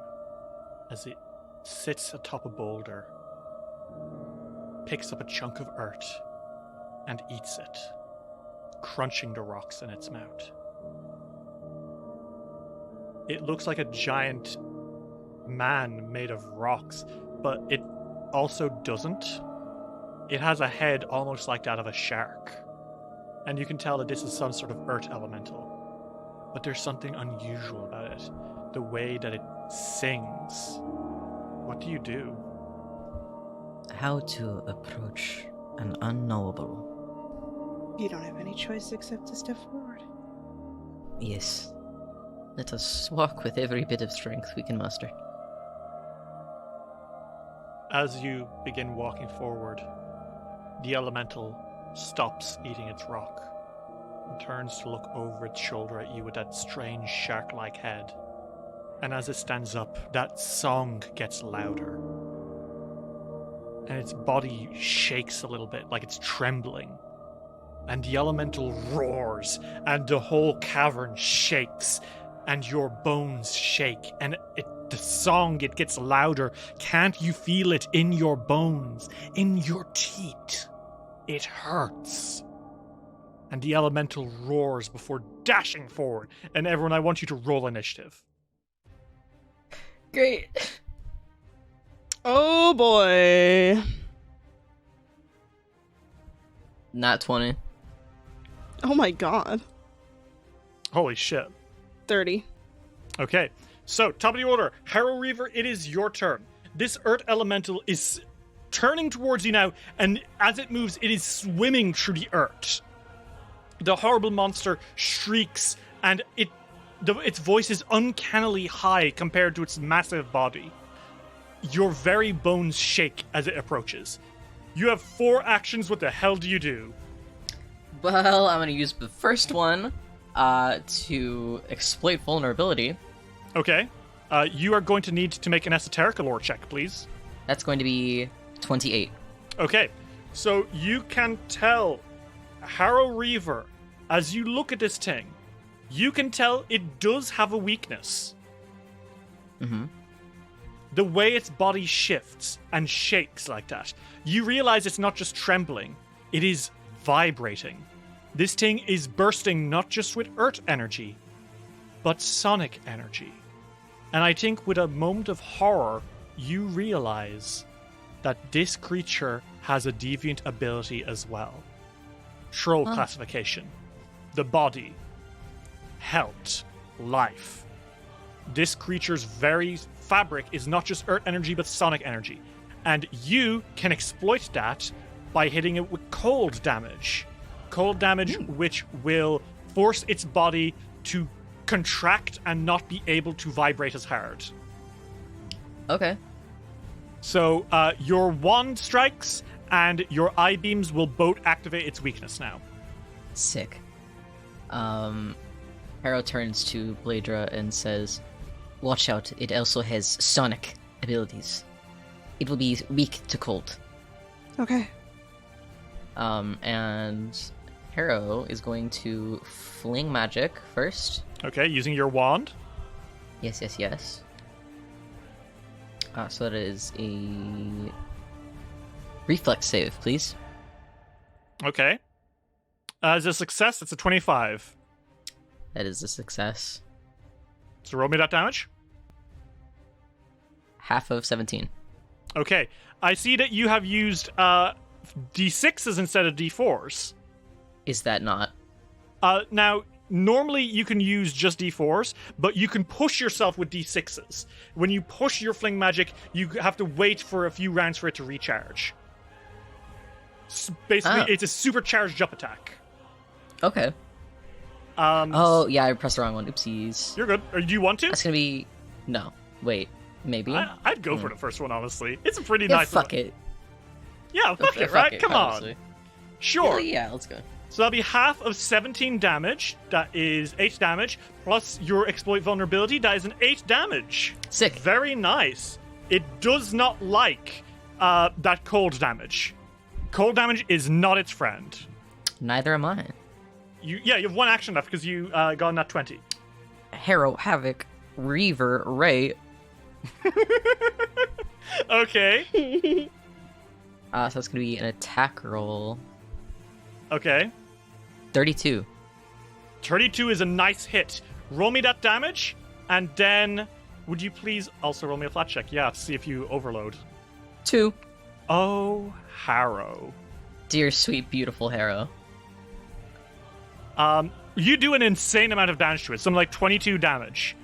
as it sits atop a boulder, picks up a chunk of earth, and eats it, crunching the rocks in its mouth. It looks like a giant man made of rocks, but it also doesn't. It has a head almost like that of a shark. and you can tell that this is some sort of earth elemental. But there's something unusual about it. The way that it sings. What do you do? How to approach an unknowable. You don't have any choice except to step forward. Yes. Let us walk with every bit of strength we can muster. As you begin walking forward, the elemental stops eating its rock and turns to look over its shoulder at you with that strange shark-like head. And as it stands up, that song gets louder. And its body shakes a little bit, like it's trembling. And the elemental roars, and the whole cavern shakes, and your bones shake, and the song, it gets louder. Can't you feel it in your bones, in your teeth? It hurts. And the elemental roars before dashing forward. And everyone, I want you to roll initiative. Great. Oh boy. Not 20. Oh my god. Holy shit. 30. Okay, so top of the order, Harrow-Reaver, it is your turn. This earth elemental is turning towards you now, and as it moves, it is swimming through the earth. The horrible monster shrieks, and its voice is uncannily high compared to its massive body. Your very bones shake as it approaches. You have 4 actions. What the hell do you do? Well, I'm going to use the first one to exploit vulnerability. Okay. You are going to need to make an esoteric lore check, please. That's going to be 28. Okay. So you can tell Harrow-Reaver, as you look at this thing, you can tell it does have a weakness. Mm-hmm. The way its body shifts and shakes like that, you realize it's not just trembling, it is vibrating. This thing is bursting not just with earth energy, but sonic energy. And I think with a moment of horror, you realize that this creature has a deviant ability as well. Troll classification. The body. Health. Life. This creature's very fabric is not just earth energy, but sonic energy. And you can exploit that by hitting it with cold damage. Cold damage, which will force its body to contract and not be able to vibrate as hard. Okay. So your wand strikes and your eye beams will both activate its weakness now. Sick. Harrow turns to Bleydre and says, "Watch out, it also has sonic abilities. It will be weak to cold." Okay. And Harrow is going to fling magic first. Okay, using your wand. Yes. So that is a reflex save, please. Okay. As a success, it's a 25. That is a success. So roll me that damage. Half of 17. Okay. I see that you have used D6s instead of D4s. Is that not? Now, normally you can use just D4s, but you can push yourself with D6s. When you push your fling magic, you have to wait for a few rounds for it to recharge. Basically, it's a supercharged jump attack. Okay. Oh, yeah, I pressed the wrong one. Oopsies. You're good. Or do you want to? That's gonna be... No. Wait. Maybe? I'd go for the first one, honestly. It's a pretty Yeah, nice fuck one. it. Yeah, fuck it, right? Come honestly. on. Sure. Yeah, let's go. So that'll be half of 17 damage. That is 8 damage. Plus your exploit vulnerability. That is an 8 damage. Sick. Very nice. It does not like that cold damage. Cold damage is not its friend. Neither am I. You have 1 action left because you got on that 20. Harrow, Havoc, Reaver, Ray. Okay. So that's gonna be an attack roll. Okay. 32. 32 is a nice hit. Roll me that damage, and then would you please also roll me a flat check? Yeah, to see if you overload. 2. Oh, Harrow. Dear, sweet, beautiful Harrow. You do an insane amount of damage to it, something like 22 damage.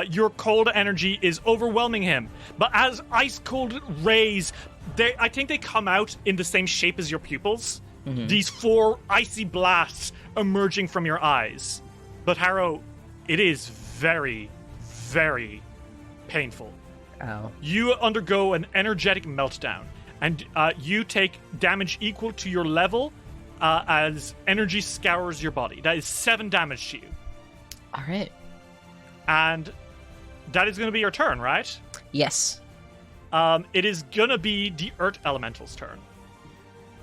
Your cold energy is overwhelming him, but as ice cold rays, I think they come out in the same shape as your pupils. Mm-hmm. These 4 icy blasts emerging from your eyes. But Harrow, it is very, very painful. Ow. You undergo an energetic meltdown, and you take damage equal to your level as energy scours your body. That is 7 damage to you. All right. And that is going to be your turn, right? Yes. It is going to be the Earth Elemental's turn.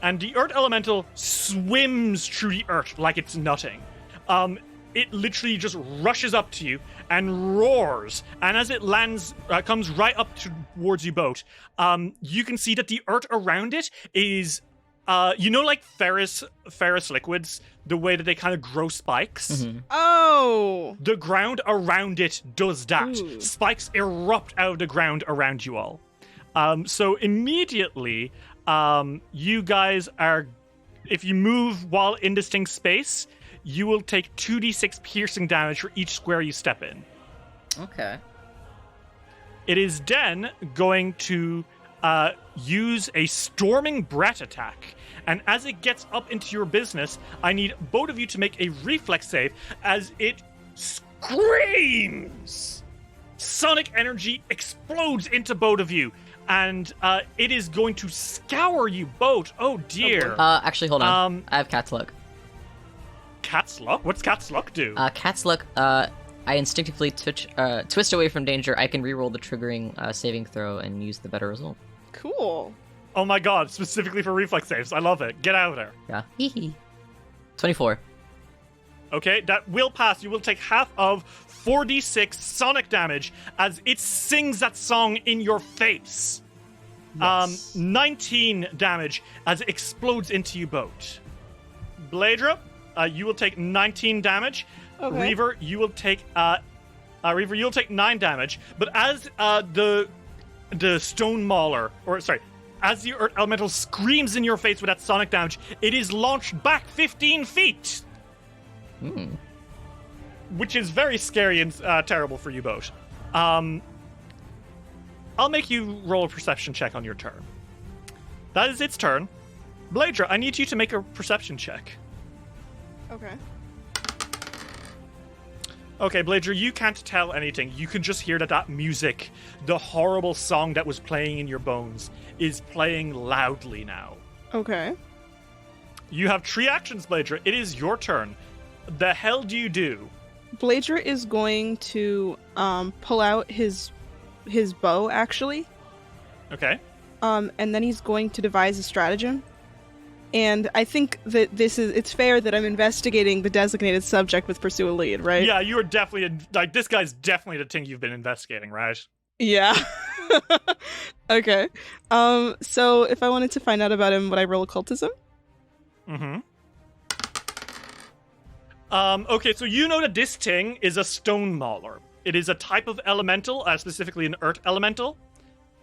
And the Earth Elemental swims through the earth like it's nothing. It literally just rushes up to you and roars. And as it lands, comes right up towards you both, you can see that the earth around it is, like ferrous liquids, the way that they kind of grow spikes. Mm-hmm. Oh! The ground around it does that. Ooh. Spikes erupt out of the ground around you all. So immediately, you guys are, if you move while in distinct space, you will take 2d6 piercing damage for each square you step in. Okay. It is then going to use a storming breath attack. And as it gets up into your business, I need both of you to make a reflex save as it screams. Sonic energy explodes into both of you. And it is going to scour you both. Oh dear. Actually, hold on. I have Cat's Luck. Cat's Luck? What's Cat's Luck do? Cat's Luck, I instinctively twist away from danger. I can reroll the triggering saving throw and use the better result. Cool. Oh my god, specifically for reflex saves. I love it. Get out of there. Yeah. Hee 24. Okay, that will pass. You will take half of 4d6 sonic damage as it sings that song in your face. Yes. 19 damage as it explodes into you both. Bleydre, you will take 19 damage. Okay. Reaver, you will take 9 damage. But as the stone mauler, as the earth elemental screams in your face with that sonic damage, it is launched back 15 feet. Which is very scary and terrible for you both. I'll make you roll a perception check on your turn. That is its turn. Bleydre, I need you to make a perception check. Okay. Okay, Bleydre, you can't tell anything. You can just hear that music, the horrible song that was playing in your bones, is playing loudly now. Okay. You have 3 actions, Bleydre. It is your turn. The hell do you do? Bleydre is going to pull out his bow, actually. Okay. And then he's going to devise a stratagem. And I think that it's fair that I'm investigating the designated subject with pursue a lead, right? Yeah, you are definitely, this guy's definitely the thing you've been investigating, right? Yeah. Okay. So if I wanted to find out about him, would I roll occultism? Mm-hmm. Okay, so you know that this thing is a stone mauler. It is a type of elemental, specifically an earth elemental.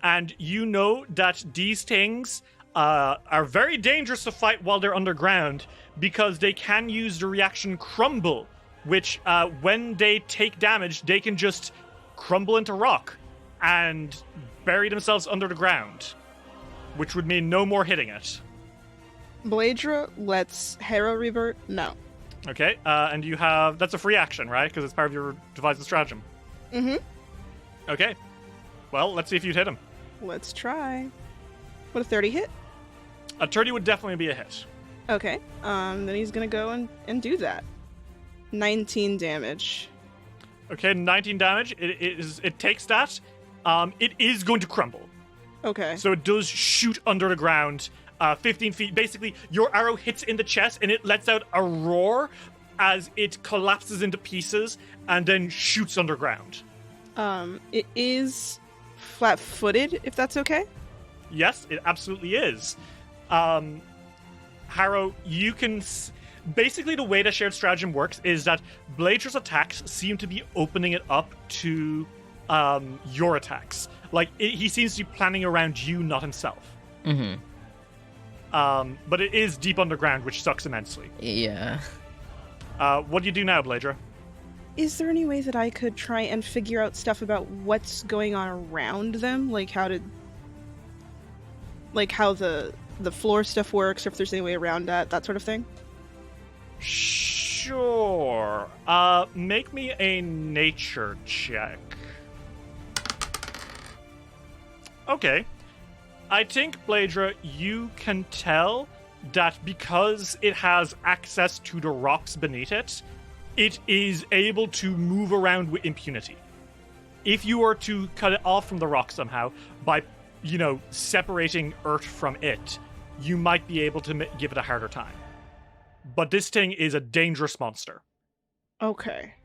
And you know that these things are very dangerous to fight while they're underground because they can use the reaction crumble, which when they take damage, they can just crumble into rock and bury themselves under the ground, which would mean no more hitting it. Bleydre lets Harrow-Reaver know. Okay, and you have... That's a free action, right? Because it's part of your devised stratagem. Mm-hmm. Okay. Well, let's see if you'd hit him. Let's try. Would a 30 hit? A 30 would definitely be a hit. Okay. Then he's gonna go and do that. 19 damage. Okay, 19 damage. It takes that. It is going to crumble. Okay. So it does shoot under the ground 15 feet. Basically, your arrow hits in the chest and it lets out a roar as it collapses into pieces and then shoots underground. It is flat-footed, if that's okay? Yes, it absolutely is. Harrow, you can... Basically, the way the shared stratagem works is that Bleydre's attacks seem to be opening it up to your attacks. Like, he seems to be planning around you, not himself. Mm-hmm. But it is deep underground, which sucks immensely. Yeah. What do you do now, Bleydre? Is there any way that I could try and figure out stuff about what's going on around them? Like how the floor stuff works, or if there's any way around that sort of thing? Sure. Make me a nature check. Okay. I think, Bleydre, you can tell that because it has access to the rocks beneath it, it is able to move around with impunity. If you were to cut it off from the rock somehow by, separating earth from it, you might be able to give it a harder time. But this thing is a dangerous monster. Okay.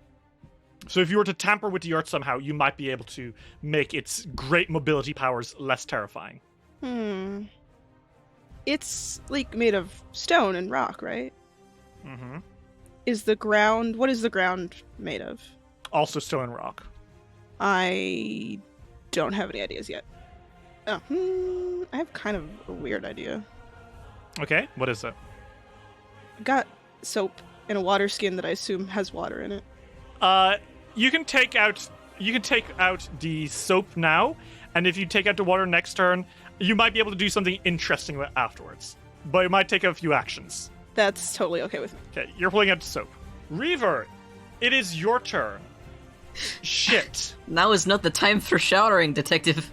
So if you were to tamper with the earth somehow, you might be able to make its great mobility powers less terrifying. It's, made of stone and rock, right? Mm-hmm. What is the ground made of? Also stone and rock. I don't have any ideas yet. I have kind of a weird idea. Okay, what is it? I've got soap in a water skin that I assume has water in it. You can take out the soap now, and if you take out the water next turn, you might be able to do something interesting with it afterwards. But it might take a few actions. That's totally okay with me. Okay, you're pulling out the soap. Reaver, it is your turn. Shit. Now is not the time for showering, detective.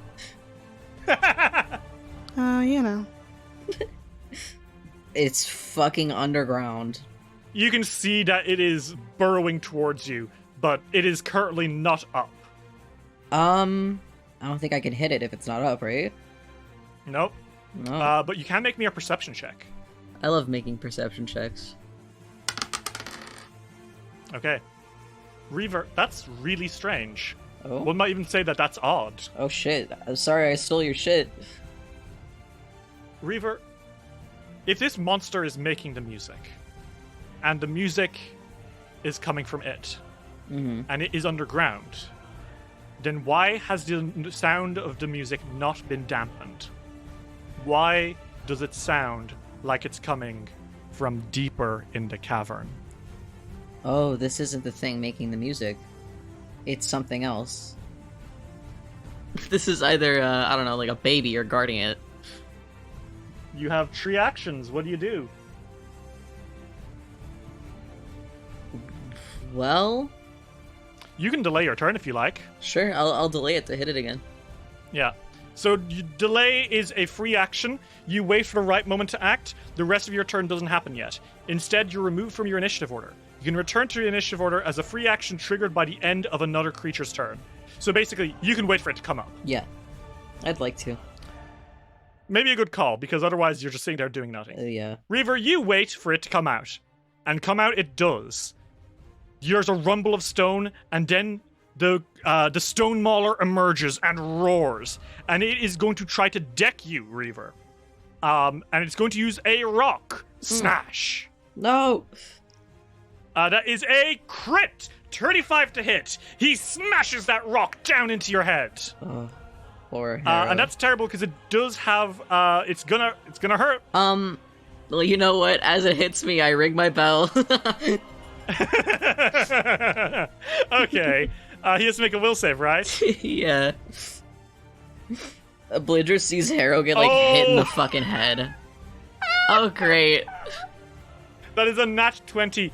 It's fucking underground. You can see that it is burrowing towards you, but it is currently not up. I don't think I can hit it if it's not up, right? Nope. No. But you can make me a perception check. I love making perception checks. Okay. Reaver, that's really strange. Oh? One might even say that that's odd. Oh shit. I'm sorry I stole your shit. Reaver, if this monster is making the music, and the music is coming from it, and it is underground, then why has the sound of the music not been dampened? Why does it sound like it's coming from deeper in the cavern? Oh, this isn't the thing making the music. It's something else. This is either, like a baby or guarding it. You have 3 actions. What do you do? Well, You can delay your turn if you like. sure, I'll delay it to hit it again. Yeah. So delay is a free action. You wait for the right moment to act. The rest of your turn doesn't happen yet. Instead, you're removed from your initiative order. You can return to your initiative order as a free action triggered by the end of another creature's turn. So basically, you can wait for it to come up. Yeah. I'd like to. Maybe a good call, because otherwise you're just sitting there doing nothing. Yeah. Reaver, you wait for it to come out. And come out it does. There's a rumble of stone, and then the stone mauler emerges and roars. And it is going to try to deck you, Reaver. And it's going to use a rock. Smash. No! That is a crit! 35 to hit. He smashes that rock down into your head. Oh, poor Harrow. And that's terrible because it does have it's gonna hurt. Well, you know what? As it hits me, I ring my bell. Okay. He has to make a will save, right? Yeah. Bleydre sees Harrow get, hit in the fucking head. Oh, great. That is a nat 20.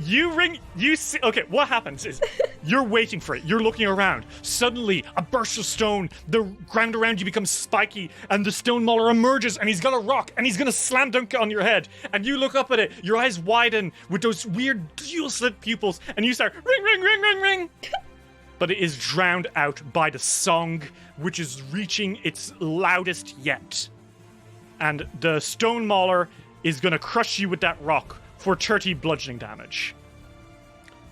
You see, okay, what happens is you're waiting for it. You're looking around. Suddenly, a burst of stone, the ground around you becomes spiky, and the stone mauler emerges, and he's got a rock, and he's gonna slam dunk it on your head. And you look up at it, your eyes widen with those weird dual-slit pupils, and you start ring, ring, ring, ring, ring. But it is drowned out by the song, which is reaching its loudest yet. And the stone mauler is gonna crush you with that rock for 30 bludgeoning damage.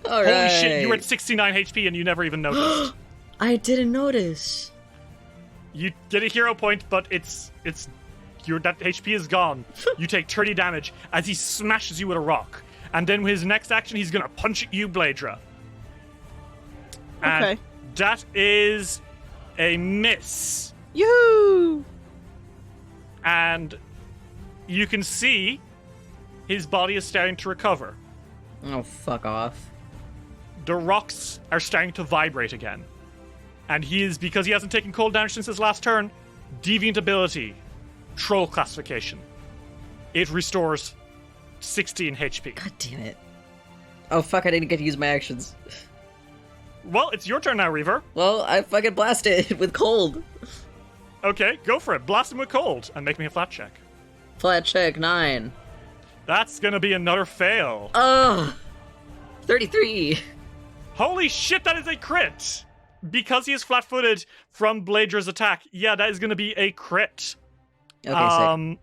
All Holy right. shit, you were at 69 HP and you never even noticed. I didn't notice. You get a hero point, but that HP is gone. You take 30 damage as he smashes you with a rock. And then with his next action, he's gonna punch at you, Bleydre. And Okay. that is a miss. Yoo! And you can see his body is starting to recover. Oh, fuck off. The rocks are starting to vibrate again. And he is, because he hasn't taken cold damage since his last turn, deviant ability, troll classification. It restores 16 HP. God damn it. Oh, fuck, I didn't get to use my actions. Well, it's your turn now, Reaver. Well, I fucking blasted with cold. Okay, go for it. Blast him with cold and make me a flat check. Flat check, 9. That's gonna be another fail. Ugh. 33. Holy shit, that is a crit! Because he is flat-footed from Bleydre's attack, yeah, that is gonna be a crit. Okay, sick.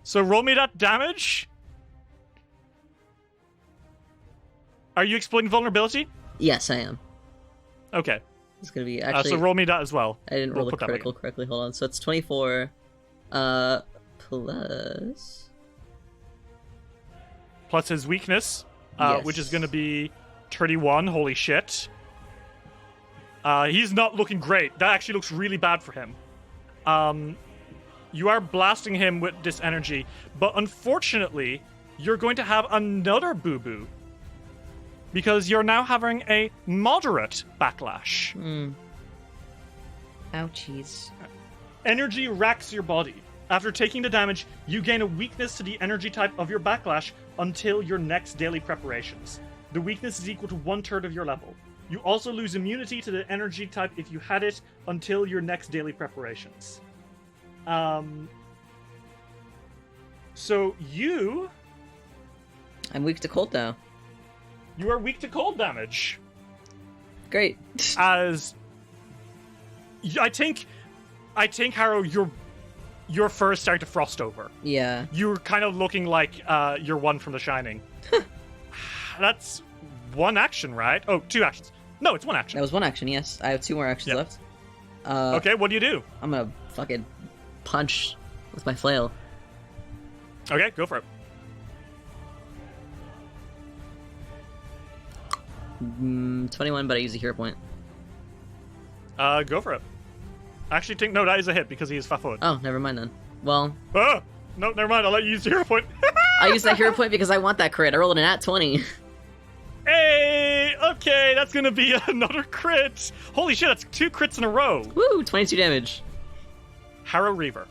So roll me that damage. Are you exploiting vulnerability? Yes, I am. Okay. It's gonna be actually. So roll me that as well. I didn't roll We'll the put that way critical in. correctly. Hold on. So it's 24. Plus. Plus his weakness, Yes. which is going to be 31. Holy shit. He's not looking great. That actually looks really bad for him. You are blasting him with this energy, but unfortunately, you're going to have another boo-boo. Because you're now having a moderate backlash. Ouchies. Energy racks your body. After taking the damage, you gain a weakness to the energy type of your backlash until your next daily preparations. The weakness is equal to 1/3 of your level. You also lose immunity to the energy type if you had it until your next daily preparations. So you I'm weak to cold now. are weak to cold damage. Great. As I think Harrow, your fur is starting to frost over. Yeah. You're kind of looking like you're one from The Shining. That's one action, right? Oh, 2 actions. No, it's 1 action. That was 1 action, yes. I have 2 more actions Yep. left. Okay, what do you do? I'm gonna fucking punch with my flail. Okay, go for it. 21, but I use a hero point. Go for it. Actually, no, that is a hit because he is fat-footed. Oh, never mind then. Well, Oh, no, never mind. I'll let you use the hero point. I use that hero point because I want that crit. I rolled an at 20. Hey, okay, that's gonna be another crit. Holy shit, that's 2 crits in a row. Woo, 22 damage. Harrow-Reaver,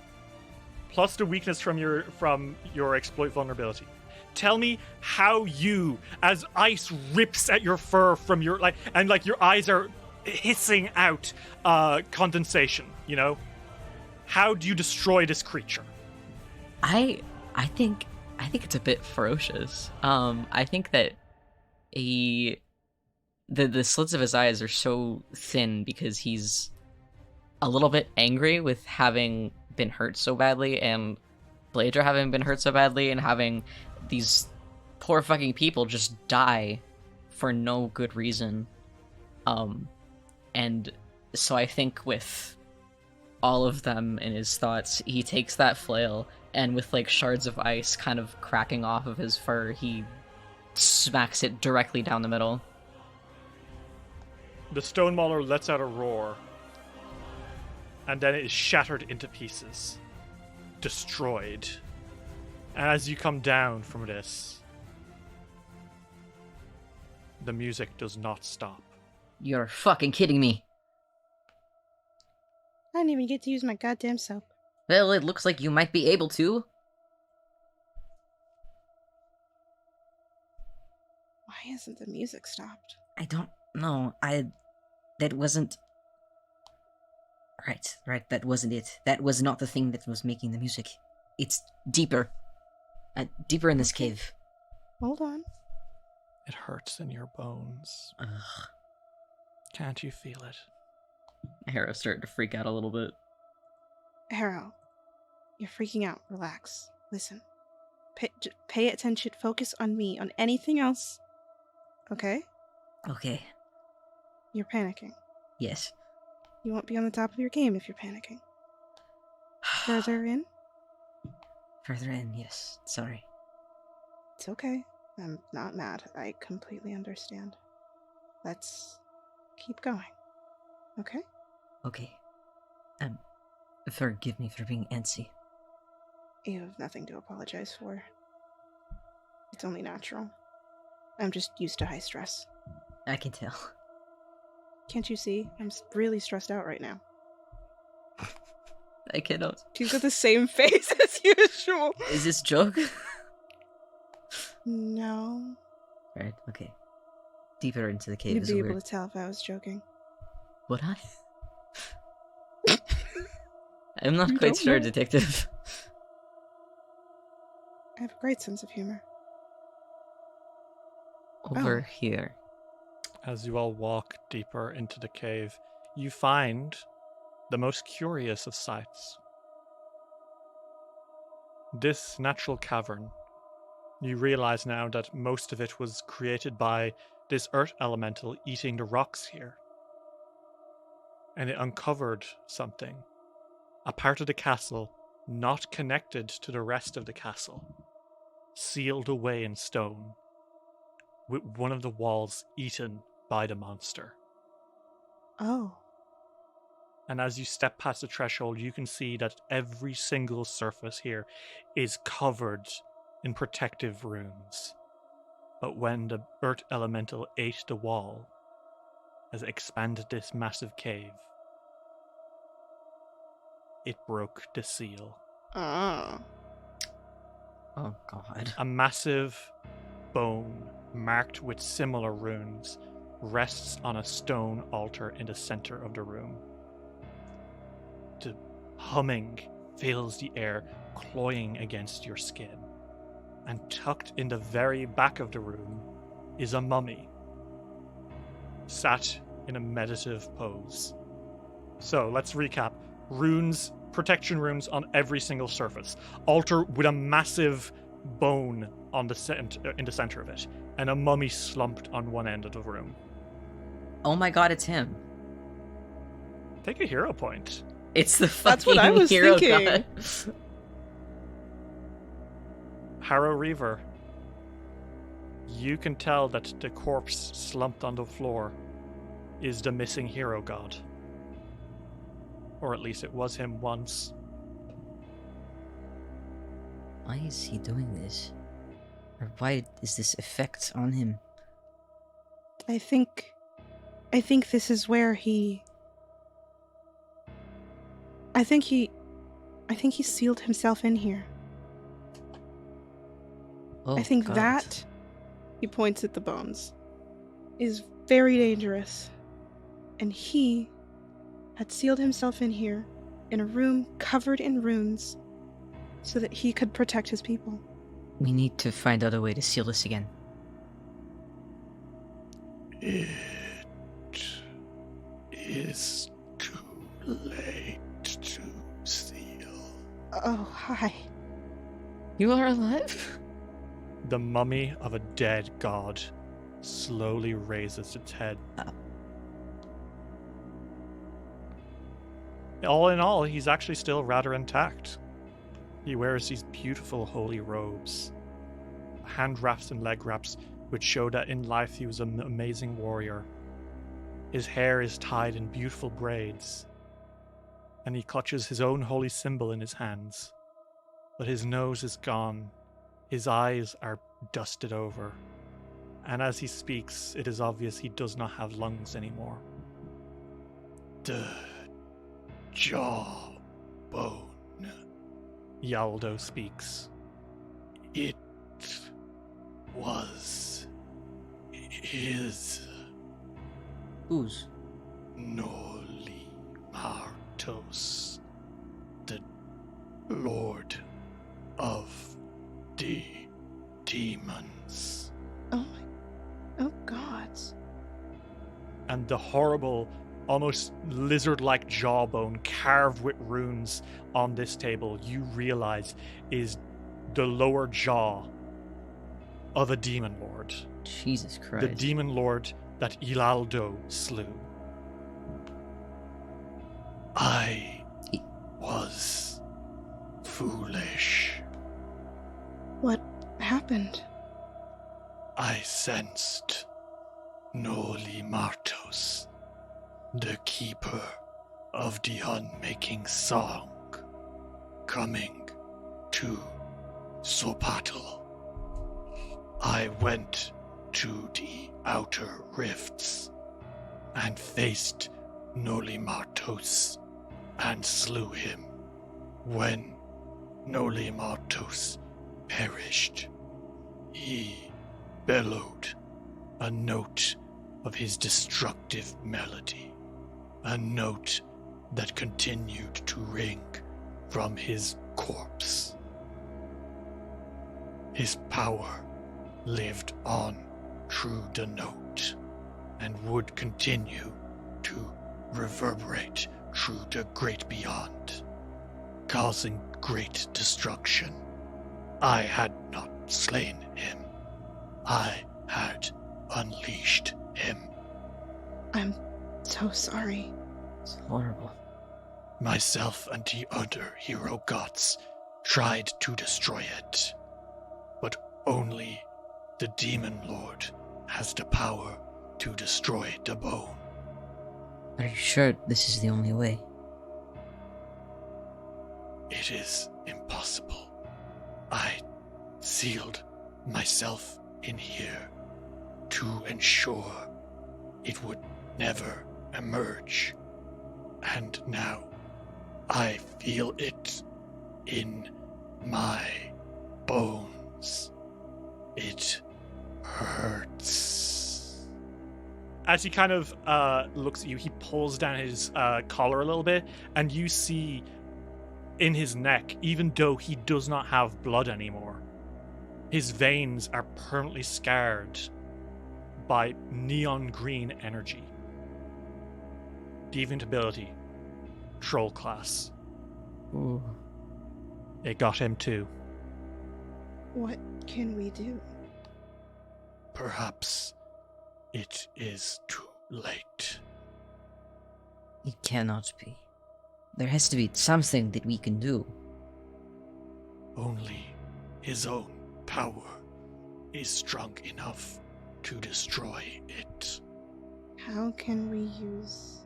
plus the weakness from your exploit vulnerability. Tell me how you, as ice rips at your fur from your and your eyes are hissing out condensation. You know, how do you destroy this creature? I think it's a bit ferocious. I think that the slits of his eyes are so thin because he's a little bit angry with having been hurt so badly, and Bleydre having been hurt so badly, and having these poor fucking people just die for no good reason. And so I think with all of them in his thoughts, he takes that flail, and with shards of ice kind of cracking off of his fur, he smacks it directly down the middle. The stone mauler lets out a roar, and then it is shattered into pieces, destroyed. And as you come down from this, the music does not stop. You're fucking kidding me. I didn't even get to use my goddamn soap. Well, it looks like you might be able to. Why hasn't the music stopped? I don't know. That wasn't... Right, that wasn't it. That was not the thing that was making the music. It's deeper. Deeper in this cave. Hold on. It hurts in your bones. Ugh. Can't you feel it? Harrow's starting to freak out a little bit. Harrow, you're freaking out. Relax. Listen. Pay attention. Focus on me. On anything else. Okay? Okay. You're panicking. Yes. You won't be on the top of your game if you're panicking. Further in? Further in, yes. Sorry. It's okay. I'm not mad. I completely understand. Let's keep going. Okay? Okay. Forgive me for being antsy. You have nothing to apologize for. It's only natural. I'm just used to high stress. I can tell. Can't you see? I'm really stressed out right now. I cannot. She's got the same face as usual. Is this joke? No. Right, okay. Deeper into the cave You'd is be weird. able to tell if I was joking. Would I? I'm not You quite don't sure, know. detective. I have a great sense of humor. Over here. As you all walk deeper into the cave, you find the most curious of sights. This natural cavern, you realize now that most of it was created by this earth elemental eating the rocks here. And it uncovered something. A part of the castle not connected to the rest of the castle. Sealed away in stone. With one of the walls eaten by the monster. Oh. And as you step past the threshold, you can see that every single surface here is covered in protective runes. But when the earth elemental ate the wall, as it expanded this massive cave, it broke the seal. Ah. Oh god. A massive bone marked with similar runes rests on a stone altar in the center of the room. The humming fills the air, cloying against your skin. And tucked in the very back of the room is a mummy, sat in a meditative pose. So let's recap. Runes, protection runes on every single surface. Altar with a massive bone on the in the center of it, and a mummy slumped on one end of the room. Oh my god, it's him. Take a hero point. It's the That's what I fucking was hero thinking. god. Harrow-Reaver, you can tell that the corpse slumped on the floor is the missing hero god. Or at least it was him once. Why is he doing this? Or why is this effect on him? I think this is where he... I think he sealed himself in here. Oh, I think god. that, he points at the bones, is very dangerous. And he had sealed himself in here, in a room covered in runes, so that he could protect his people. We need to find out a way to seal this again. It is too late to seal. Oh, hi. You are alive? The mummy of a dead god slowly raises its head. All in all, he's actually still rather intact. He wears these beautiful holy robes, hand wraps and leg wraps, which show that in life he was an amazing warrior. His hair is tied in beautiful braids, and he clutches his own holy symbol in his hands. But his nose is gone, his eyes are dusted over, and as he speaks, it is obvious he does not have lungs anymore. The jawbone, Yaldo speaks. It was his Whose? Noli Martos, the Lord of the Demons. Oh gods. And the horrible, almost lizard-like jawbone carved with runes on this table, you realize is the lower jaw of a demon lord. Jesus Christ. The demon lord that Ilaldo slew. I was foolish. What happened? I sensed Noli Martos, the keeper of the unmaking song, coming to Xopatl. I went to the outer rifts and faced Nolimartos and slew him. When Nolimartos perished, he bellowed a note of his destructive melody, a note that continued to ring from his corpse. His power lived on through the note and would continue to reverberate through the great beyond, causing great destruction. I had not slain him. I had unleashed him. I'm so sorry. It's horrible. Myself and the other hero gods tried to destroy it, but only the Demon Lord has the power to destroy the bone. Are you sure this is the only way? It is impossible. I sealed myself in here to ensure it would never emerge. And now I feel it in my bones. It hurts. As he kind of looks at you, he pulls down his collar a little bit, and you see in his neck, even though he does not have blood anymore, his veins are permanently scarred by neon green energy. Deviant ability, troll class. Ooh. It got him too. What can we do? Perhaps it is too late. It cannot be. There has to be something that we can do. Only his own power is strong enough to destroy it. How can we use...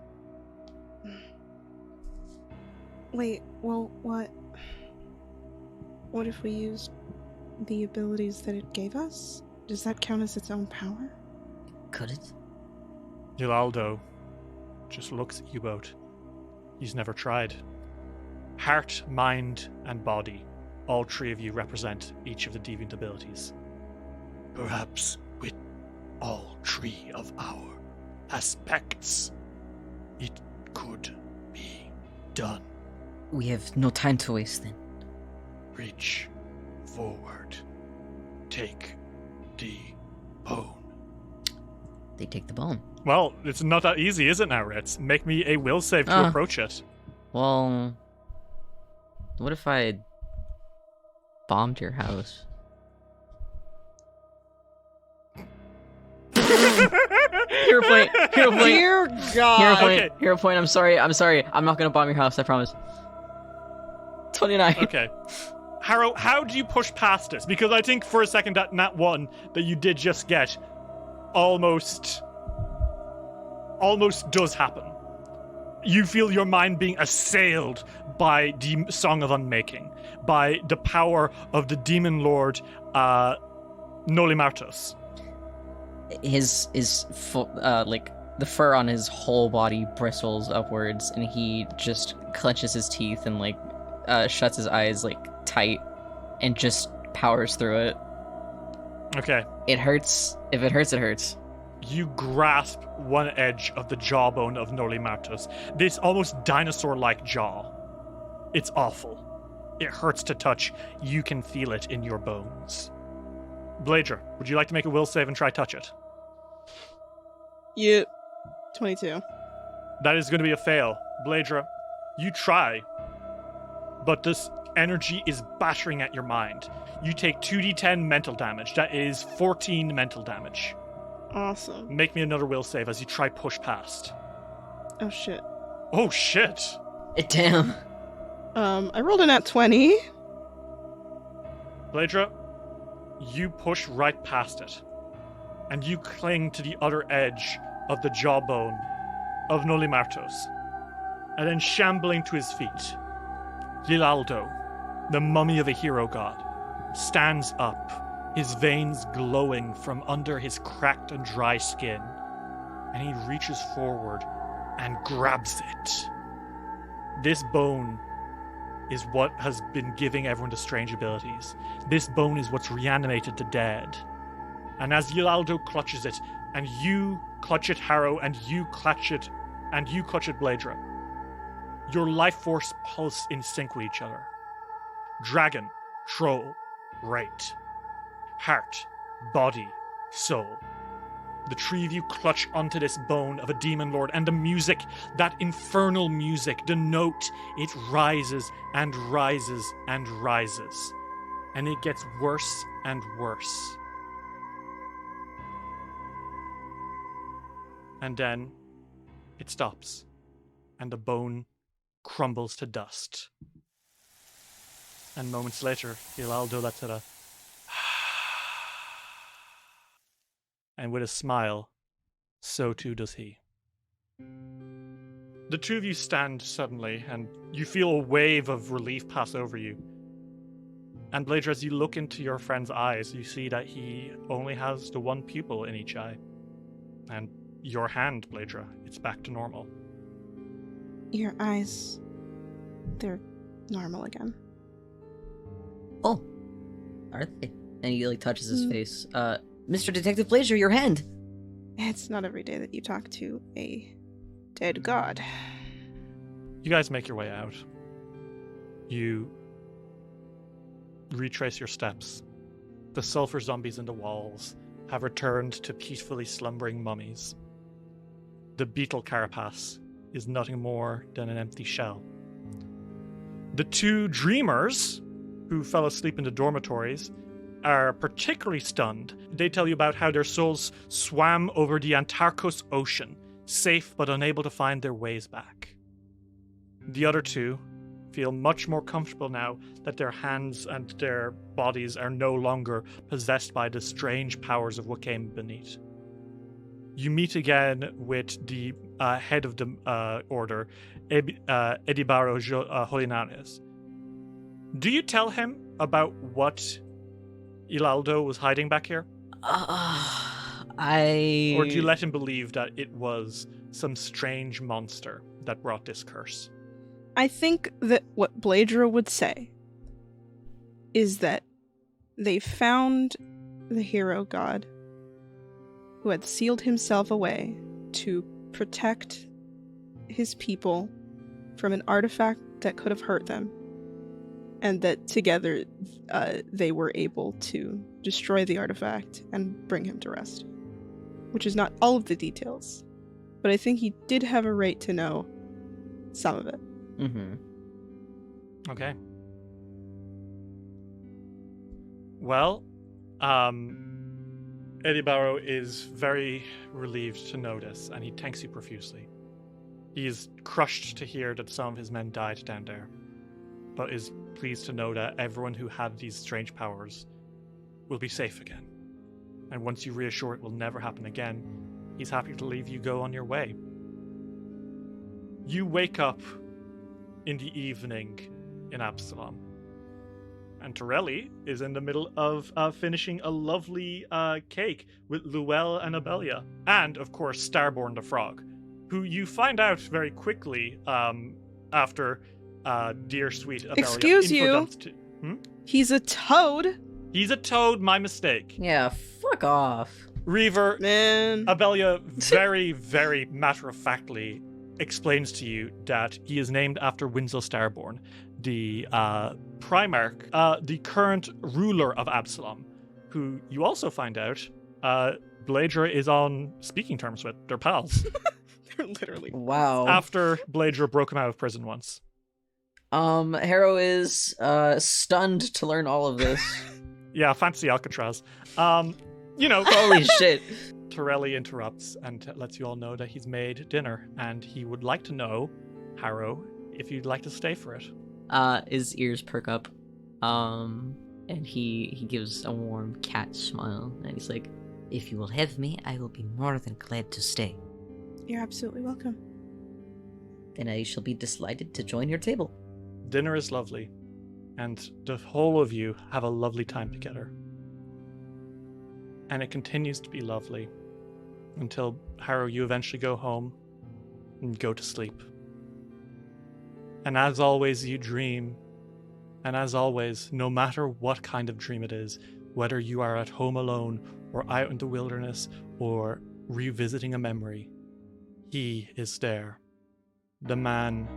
Wait, well, what? What if we used the abilities that it gave us? Does that count as its own power? Could it? Gilaldo just looks at you both. He's never tried. Heart, mind, and body. All three of you represent each of the deviant abilities. Perhaps with all three of our aspects, it could be done. We have no time to waste then. Reach forward. Take the bone. They take the bone. Well, it's not that easy, is it now, Ritz? Make me a will save to approach it. Well, what if I bombed your house? Hero point. Dear God. Hero point. Okay. Hero point. I'm sorry. I'm not gonna bomb your house. I promise. 29. Okay. Harrow, how do you push past this? Because I think for a second that nat 1 that you did just get almost does happen. You feel your mind being assailed by the Song of Unmaking, by the power of the Demon Lord Nolimartos. His like the fur on his whole body bristles upwards, and he just clenches his teeth and like shuts his eyes like tight, and just powers through it. Okay. It hurts. If it hurts, it hurts. You grasp one edge of the jawbone of Nolimartos. This almost dinosaur-like jaw. It's awful. It hurts to touch. You can feel it in your bones. Bleydre, would you like to make a will save and try touch it? Yep. 22. That is going to be a fail. Bleydre, you try, but this energy is battering at your mind. You take 2d10 mental damage. That is 14 mental damage. Awesome. Make me another will save as you try push past. Oh shit. Oh shit! Damn. I rolled a nat 20. Bleydre, you push right past it, and you cling to the other edge of the jawbone of Nolimartos, and then shambling to his feet, Gilaldo, the mummy of a hero god, stands up his veins glowing from under his cracked and dry skin, and he reaches forward and grabs it. This bone is what has been giving everyone the strange abilities. This bone is what's reanimated the dead. And as Ilaldo clutches it, and you clutch it, Harrow, and you clutch it, Bleydre, your life force pulse in sync with each other. Dragon, troll, wraith. Heart, body, soul. The three of you clutch onto this bone of a demon lord, and the music, that infernal music, the note, it rises and rises and rises. And it gets worse and worse. And then it stops, and the bone crumbles to dust. And moments later, Ilaldo lets out a and with a smile, so too does he. The two of you stand suddenly, and you feel a wave of relief pass over you. And Bleydre, as you look into your friend's eyes, you see that he only has the one pupil in each eye. And your hand, Bleydre, it's back to normal. Your eyes, they're normal again. Oh, are they? And he like touches his face. Mr. Detective Bleydre, your hand. It's not every day that you talk to a dead god. You guys make your way out. You retrace your steps. The sulfur zombies in the walls have returned to peacefully slumbering mummies. The beetle carapace is nothing more than an empty shell. The two dreamers, who fell asleep in the dormitories, are particularly stunned. They tell you about how their souls swam over the Antarctic Ocean, safe but unable to find their ways back. The other two feel much more comfortable now that their hands and their bodies are no longer possessed by the strange powers of what came beneath. You meet again with the head of the order, Edibaro Holinares. Do you tell him about what Ilaldo was hiding back here? I... Or do you let him believe that it was some strange monster that brought this curse? I think that what Bleydre would say is that they found the hero god who had sealed himself away to protect his people from an artifact that could have hurt them, and that together they were able to destroy the artifact and bring him to rest. Which is not all of the details, but I think he did have a right to know some of it. Mm-hmm. Okay. Well, Eddie Barrow is very relieved to know this, and he thanks you profusely. He is crushed to hear that some of his men died down there, but is pleased to know that everyone who had these strange powers will be safe again. And once you reassure it will never happen again, he's happy to leave you go on your way. You wake up in the evening in Absalom, and Torelli is in the middle of finishing a lovely cake with Luelle and Abelia, and of course Starborn the frog, who you find out very quickly after dear sweet Abelia. Excuse you. He's a toad. He's a toad, my mistake. Yeah, fuck off. Reaver, Man. Abelia very, very matter-of-factly explains to you that he is named after Winslow Starborn, the Primarch, the current ruler of Absalom, who you also find out Bleydre is on speaking terms with. They're pals. They're literally. Wow. After Bleydre broke him out of prison once. Harrow is stunned to learn all of this. Yeah, fancy Alcatraz. Holy shit. Torelli interrupts and lets you all know that he's made dinner, and he would like to know, Harrow, if you'd like to stay for it. His ears perk up, and he gives a warm cat smile, and he's like, If you will have me, I will be more than glad to stay. You're absolutely welcome. then I shall be delighted to join your table. Dinner is lovely, and the whole of you have a lovely time together. and it continues to be lovely until, Harrow, you eventually go home and go to sleep. And as always, you dream. And as always, no matter what kind of dream it is, whether you are at home alone or out in the wilderness or revisiting a memory, he is there. The man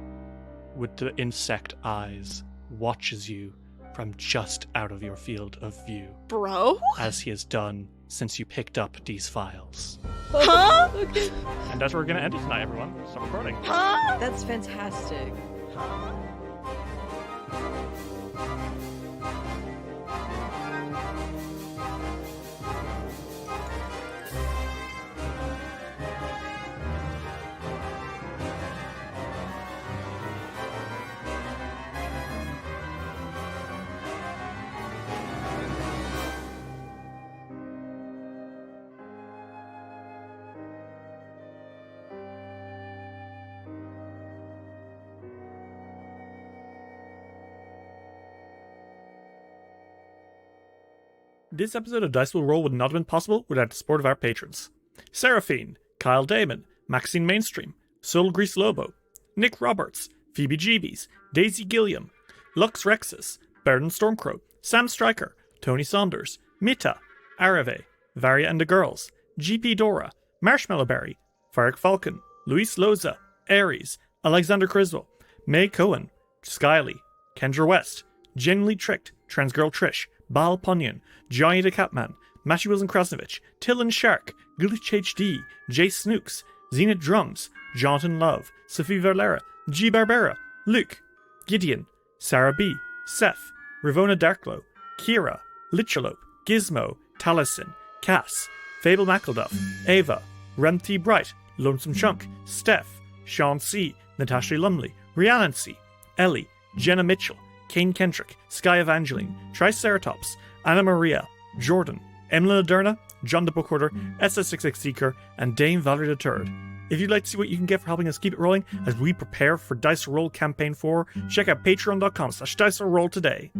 with the insect eyes watches you from just out of your field of view, Bro? as he has done since you picked up these files. Huh? Okay. And that's where we're going to end it tonight, everyone. Stop recording. Huh? That's fantastic. This episode of Dice Will Roll would not have been possible without the support of our patrons. Seraphine, Kyle Damon, Maxine Mainstream, Soul Grease Lobo, Nick Roberts, Phoebe Jeebies, Daisy Gilliam, Lux Rexus, Baron Stormcrow, Sam Stryker, Tony Saunders, Mita, Arave, Varia and the Girls, GP Dora, Marshmallowberry, Farrick Falcon, Luis Loza, Aries, Alexander Criswell, May Cohen, Skyly, Kendra West, Genuinely Tricked, Transgirl Trish, Bal Punyon, Johnny the Catman, Matthew Wilson Krasnovich, Tillen Shark, Glitch HD, Jay Snooks, Zenith Drums, Jonathan Love, Sophie Valera, G Barbera, Luke, Gideon, Sarah B, Seth, Ravona Darkglow, Kira, Lichalope, Gizmo, Taliesin, Cass, Fable McElduff, Ava, Rem T Bright, Lonesome Chunk, Steph, Sean C, Natasha Lumley, Rhiannon C, Ellie, Jenna Mitchell, Kane Kendrick, Sky Evangeline, Triceratops, Anna Maria, Jordan, Emily Laderna, John the Bookhoarder, SS66 Seeker, and Dame Valerie III. If you'd like to see what you can get for helping us keep it rolling as we prepare for Dice Roll Campaign 4, check out patreon.com/diceroll today.